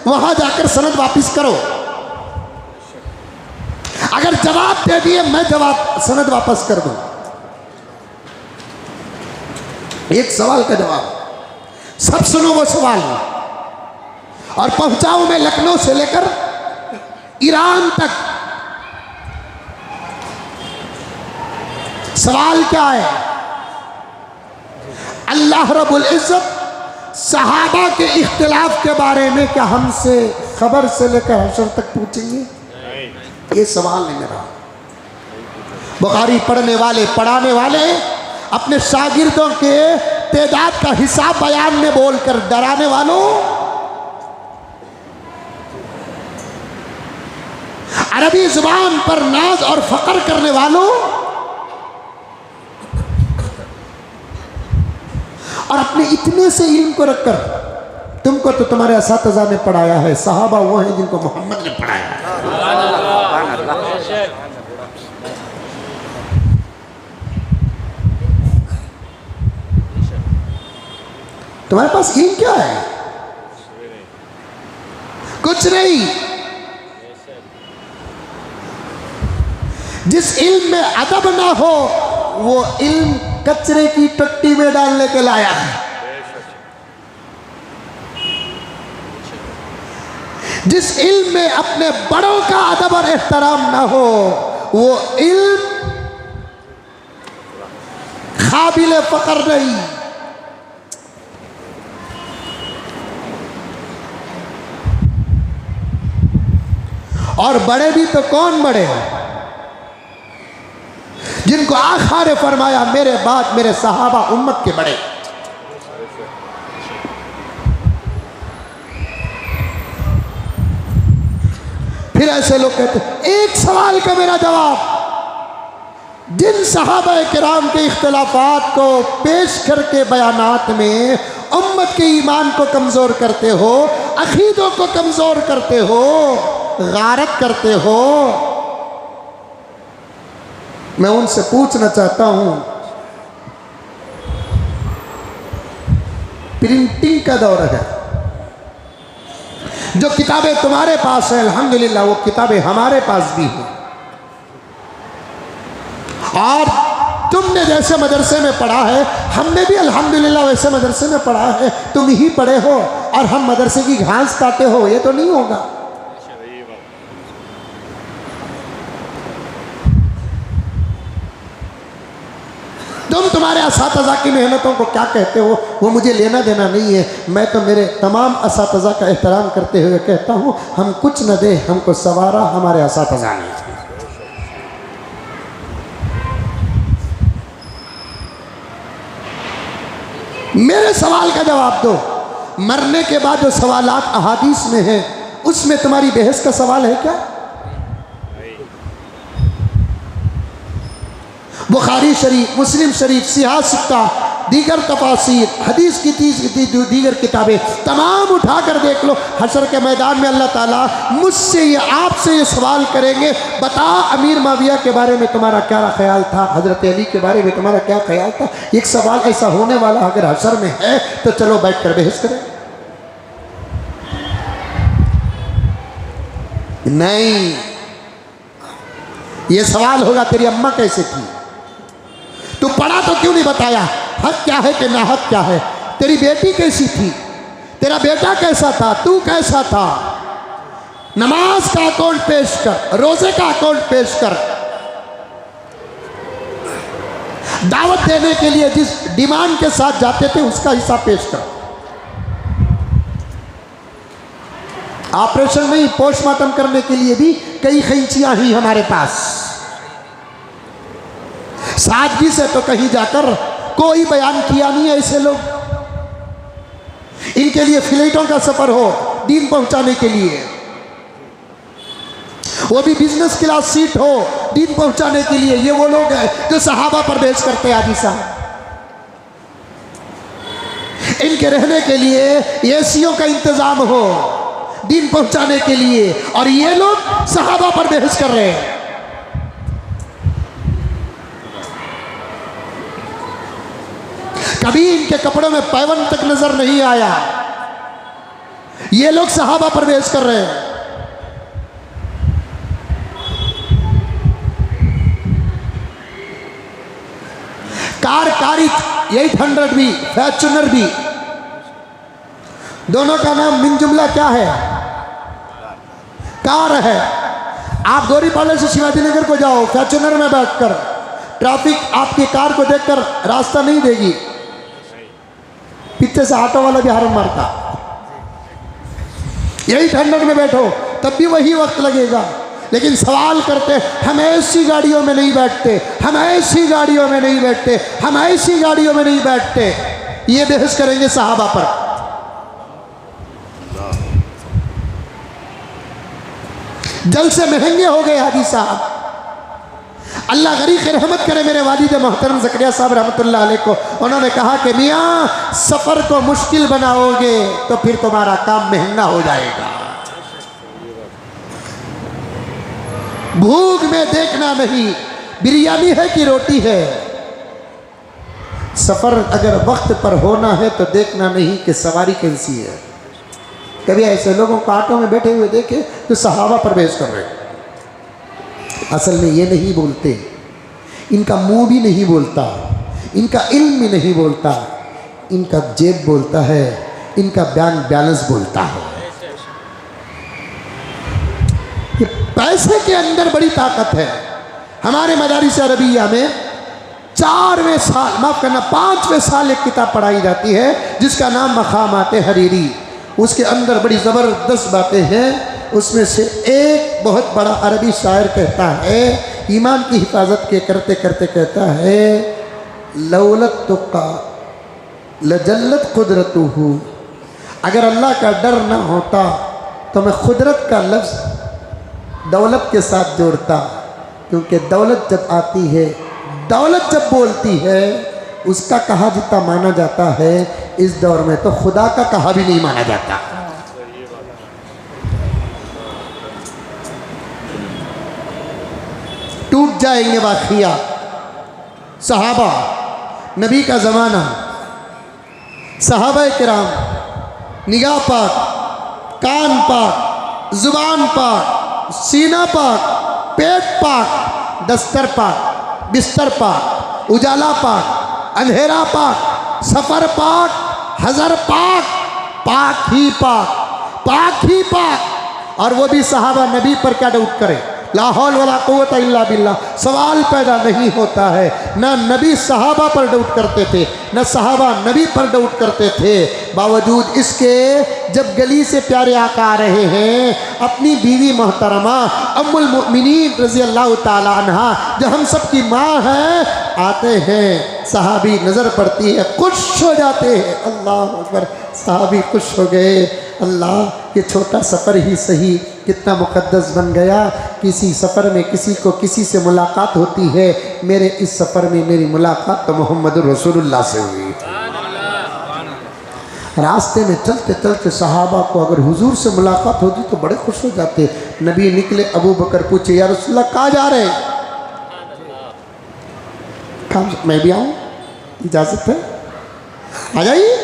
S2: वहां जाकर सनद वापस करो। जवाब दे दिए, मैं जवाब सनद वापस कर दूं। एक सवाल का जवाब, सब सुनो वो सवाल और पहुंचाऊं मैं लखनऊ से लेकर ईरान तक। सवाल क्या है? अल्लाह रब्बुल इज्जत सहाबा के इख्तिलाफ के बारे में क्या हमसे खबर से लेकर हशर तक पूछेंगे? ये सवाल है मेरा। बुखारी पढ़ने वाले, पढ़ाने वाले अपने शागिर्दों के तेदाद का हिसाब बयान में बोलकर डराने वालों, अरबी जुबान पर नाज और फक्र करने वालों, और अपने इतने से इल्म को रखकर, तुमको तो तुम्हारे असातिज़ा ने पढ़ाया है, सहाबा वो हैं जिनको मोहम्मद ने पढ़ाया है। तुम्हारे पास इल्म क्या है? कुछ नहीं। जिस इल्म में अदब ना हो वो इल्म कचरे की टट्टी में डालने के लाया है। जिस इल्म में अपने बड़ों का अदब और एहतराम ना हो वो इल्म काबिल फक्र नहीं। और बड़े भी तो कौन बड़े हैं? जिनको आखा ने फरमाया मेरे बाद मेरे सहाबा उम्मत के बड़े। फिर ऐसे लोग कहते हैं, एक सवाल का मेरा जवाब, जिन सहाबा किराम के इख्तिलाफात को पेश करके बयानात में उम्मत के ईमान को कमज़ोर करते हो, अकीदों को कमज़ोर करते हो, गारत करते हो, मैं उनसे पूछना चाहता हूं, प्रिंटिंग का दौर है, जो किताबें तुम्हारे पास है अल्हम्दुलिल्लाह वो किताबें हमारे पास भी हैं, और तुमने जैसे मदरसे में पढ़ा है हमने भी अल्हम्दुलिल्लाह वैसे मदरसे में पढ़ा है, तुम ही पढ़े हो और हम मदरसे की घास काटे हो, ये तो नहीं होगा। तुम तुम्हारे असातिज़ा की मेहनतों को क्या कहते हो वो मुझे लेना देना नहीं है। मैं तो मेरे तमाम असातिज़ा का एहतराम करते हुए कहता हूँ, हम कुछ न दे, हमको सवारा हमारे असातिज़ा ने। मेरे सवाल का जवाब दो। मरने के बाद जो सवालात अहादीस में हैं उसमें तुम्हारी बहस का सवाल है क्या? बुखारी शरीफ, मुस्लिम शरीफ, सिहा सिक्का, दीगर तफासीर, हदीस की दीगर किताबें तमाम उठा कर देख लो। हशर के मैदान में अल्लाह ताला मुझसे ये, आपसे ये सवाल करेंगे, बता अमीर माविया के बारे में तुम्हारा क्या ख्याल था, हज़रत अली के बारे में तुम्हारा क्या ख्याल था। एक सवाल ऐसा होने वाला अगर हशर में है तो चलो बैठ कर बहस करें। नहीं, ये सवाल होगा तेरी अम्मा कैसे थी, तू पढ़ा तो क्यों नहीं बताया, हक क्या है कि ना हक क्या है, तेरी बेटी कैसी थी, तेरा बेटा कैसा था, तू कैसा था। नमाज का अकाउंट पेश कर, रोजे का अकाउंट पेश कर, दावत देने के लिए जिस डिमांड के साथ जाते थे उसका हिसाब पेश कर। ऑपरेशन नहीं, पोस्टमार्टम करने के लिए भी कई कैंचियां ही हमारे पास। सादगी से तो कहीं जाकर कोई बयान किया नहीं है ऐसे लोग। इनके लिए फ्लाइटों का सफर हो दीन पहुंचाने के लिए, वो भी बिजनेस क्लास सीट हो दीन पहुंचाने के लिए। ये वो लोग हैं जो सहाबा पर बहस करते हैं। आदि साहब, इनके रहने के लिए एसियों का इंतजाम हो दीन पहुंचाने के लिए, और ये लोग सहाबा पर बहस कर रहे हैं। कभी इनके कपड़ों में पैबंद तक नजर नहीं आया, ये लोग सहाबा पर बहस कर रहे हैं। RX 800 भी, फॉर्च्यूनर भी, दोनों का नाम मिन जुमला क्या है? कार है। आप गौरीपाले से शिवाजी नगर को जाओ, फॉर्च्यूनर में बैठकर, ट्रैफिक आपकी कार को देखकर रास्ता नहीं देगी, पीछे से ऑटो वाला भी हार्न मारता। 800 में बैठो तब भी वही वक्त लगेगा। लेकिन सवाल करते हम ऐसी गाड़ियों में नहीं बैठते, हम ऐसी गाड़ियों में नहीं बैठते, हम ऐसी गाड़ियों में नहीं बैठते। ये बहस करेंगे सहाबा पर। जलसे महंगे हो गए हाजी साहब। अल्लाह गरीक रहमत करे मेरे वालिद मोहतरम ज़करिया साहब रहमतुल्लाह अलैह को। उन्होंने कहा कि मियाँ सफ़र को मुश्किल बनाओगे तो फिर तुम्हारा काम महंगा हो जाएगा। भूख में देखना नहीं बिरयानी है कि रोटी है। सफ़र अगर वक्त पर होना है तो देखना नहीं कि सवारी कैसी है। कभी ऐसे लोगों को ऑटो में बैठे हुए देखे तो सहाबा पर बहस कर रहे हैं। असल में ये नहीं बोलते, इनका मुंह भी नहीं बोलता, इनका इल्म भी नहीं बोलता, इनका जेब बोलता है, इनका बैंक बैलेंस बोलता है। ये पैसे के अंदर बड़ी ताकत है। हमारे मदारिस अरबिया में 4वें साल, माफ करना 5वें साल एक किताब पढ़ाई जाती है जिसका नाम मकामात हरीरी। उसके अंदर बड़ी ज़बरदस्त बातें हैं। उसमें से एक बहुत बड़ा अरबी शायर कहता है, ईमान की हिफाजत के करते करते कहता है, लौलत तुक्का लजल्लत कुदरतुहु। अगर अल्लाह का डर ना होता तो मैं कुदरत का लफ्ज़ दौलत के साथ जोड़ता, क्योंकि दौलत जब आती है, दौलत जब बोलती है, उसका कहा जितना माना जाता है, इस दौर में तो खुदा का कहा भी नहीं माना जाता। टूट जाएंगे वाक़िया। सहाबा, नबी का ज़माना, सहाबा किराम, निगाह पाक, कान पाक, ज़ुबान पाक, सीना पाक, पेट पाक, दस्तर पाक, बिस्तर पाक, उजाला पाक, अंधेरा पाक, सफ़र पाक, हज़र पाक, पाक ही पाक, पाक ही पाक। और वो भी सहाबा नबी पर क्या डाउट करे, ला हौल वला कुव्वता इल्ला बिल्लाह। सवाल पैदा नहीं होता है। ना नबी सहाबा पर डाउट करते थे, न सहाबा नबी पर डाउट करते थे। बावजूद इसके जब गली से प्यारे आका आ रहे हैं, अपनी बीवी मोहतरमा उम्मुल मोमिनीन रज़ी अल्लाह ताला अन्हा जो हम सब की माँ हैं, आते हैं, सहाबी नज़र पड़ती है, खुश हो जाते हैं। अल्लाह अकबर, सहाबी खुश हो गए। अल्लाह, ये छोटा सफ़र ही सही कितना मुक़द्दस बन गया। किसी सफ़र में किसी को किसी से मुलाकात होती है, मेरे इस सफ़र में मेरी मुलाकात तो मोहम्मद रसूलुल्लाह से हुई। रास्ते में चलते चलते सहाबा को अगर हुजूर से मुलाकात होती तो बड़े खुश हो जाते। नबी निकले, अबू बकर पूछे, या रसूलल्लाह कहाँ जा रहे हैं? मैं भी आऊँ, इजाज़त है, आ जाइए।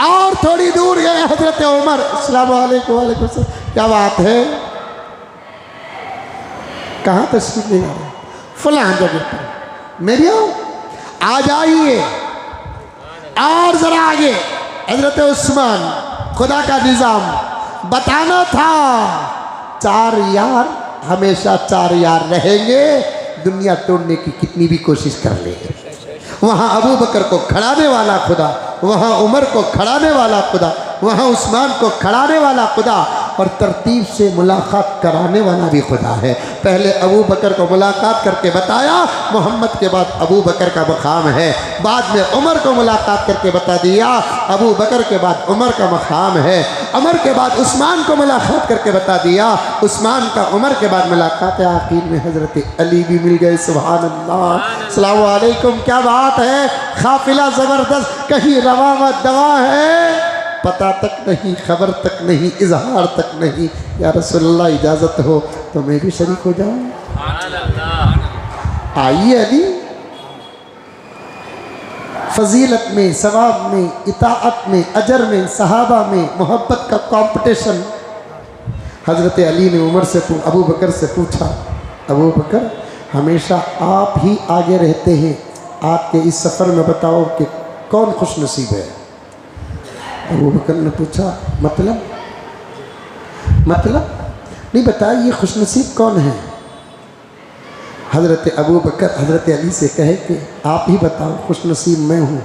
S2: और थोड़ी दूर गए हजरत उमर, अस्सलाम वालेकुम। वालेकुम सलाम। क्या बात है, कहाँ तशरीफ ले जा रहे? फलां जगह पर। मैं भी आऊँ, आ जाइए। और जरा आगे हजरत उस्मान, खुदा का निज़ाम बताना था, 4 यार हमेशा 4 यार रहेंगे, दुनिया तोड़ने की कितनी भी कोशिश कर ले। वहाँ अबू बकर को खड़ाने वाला खुदा, वहाँ उमर को खड़ाने वाला खुदा, वहाँ उस्मान को खड़ाने वाला खुदा, और तरतीब से मुलाकात कराने वाला भी खुदा है। पहले अबू बकर को मुलाकात करके बताया, मोहम्मद के बाद अबू बकर का मकाम है। बाद में उमर को मुलाकात करके बता दिया, अबू बकर के बाद उमर का मकाम है। उमर के बाद उस्मान को मुलाकात करके बता दिया, उस्मान का उमर के बाद मुलाकात है। आखिर में हज़रत अली भी मिल गए। सुभान अल्लाह, अस्सलामु अलैकुम। क्या बात है, काफिला ज़बरदस्त, कहीं रवा व दवा है, पता तक नहीं, खबर तक नहीं, इजहार तक नहीं। या रसूलल्लाह इजाज़त हो तो मैं भी शरीक हो जाऊँ। आइए अली, फजीलत में, सवाब में, इताअत में, अजर में, सहाबा में मोहब्बत का कंपटीशन। हज़रत अली ने उमर से अबू बकर से पूछा, अबू बकर हमेशा आप ही आगे रहते हैं, आपके इस सफ़र में बताओ कि कौन खुश नसीब है। अबू बकर ने पूछा मतलब नहीं बताया, ये खुश नसीब कौन है। हज़रत अबू बकर हज़रत अली से कहे कि आप ही बताओ, खुश नसीब मैं हूँ।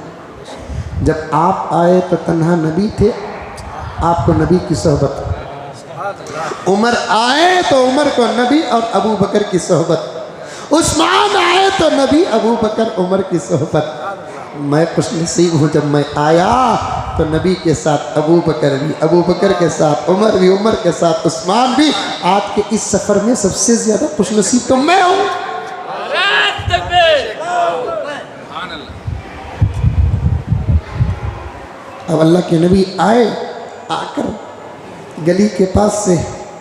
S2: जब आप आए तो तन्हा नबी थे, आपको नबी की सोहबत। उमर आए तो उमर को नबी और अबू बकर की सोहबत। उस्मान आए तो नबी, अबू बकर, उमर की सोहबत। मैं खुश नसीब हूँ, जब मैं आया तो नबी के साथ अबू बकर भी, अबू बकर के साथ उमर भी, उमर के साथ उस्मान भी। आज के इस सफ़र में सबसे ज़्यादा खुश नसीब तो मैं हूँ। अब अल्लाह के नबी आए, आकर गली के पास से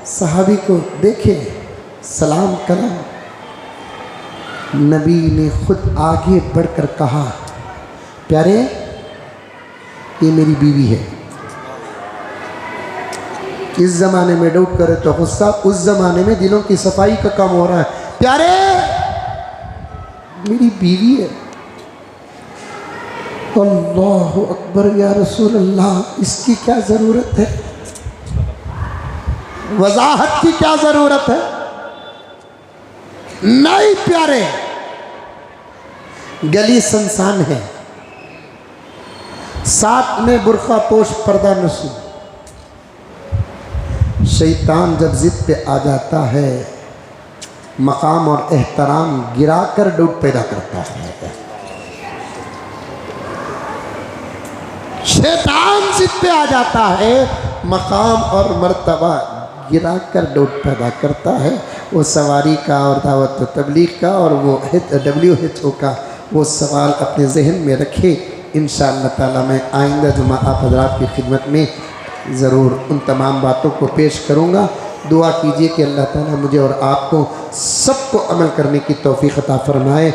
S2: सहाबी को देखे, सलाम करा। नबी ने खुद आगे बढ़कर कहा, प्यारे ये मेरी बीवी है। इस ज़माने में डाउट करे तो गुस्सा, उस ज़माने में दिलों की सफाई का काम हो रहा है। प्यारे मेरी बीवी है। अल्लाह अकबर या रसूल अल्लाह, इसकी क्या ज़रूरत है, वजाहत की क्या ज़रूरत है। नहीं प्यारे, गली सुनसान है, साथ में बुर्का पोश पर्दा नशी। शैतान जब जिद पे आ जाता है, मकाम और एहतराम गिराकर डाउट पैदा करता है। शैतान जिद पे आ जाता है, मकाम और मर्तबा गिराकर डाउट पैदा करता है। वो सवारी का और दावत व तबलीग का और वो WHO का वो सवाल अपने जहन में रखे। इंशाअल्लाह ताला मैं आइंदा जुमा आप हज़रात की खिदमत में ज़रूर उन तमाम बातों को पेश करूँगा। दुआ कीजिए कि अल्लाह ताला मुझे और आपको सबको अमल करने की तौफीक अता फरमाए।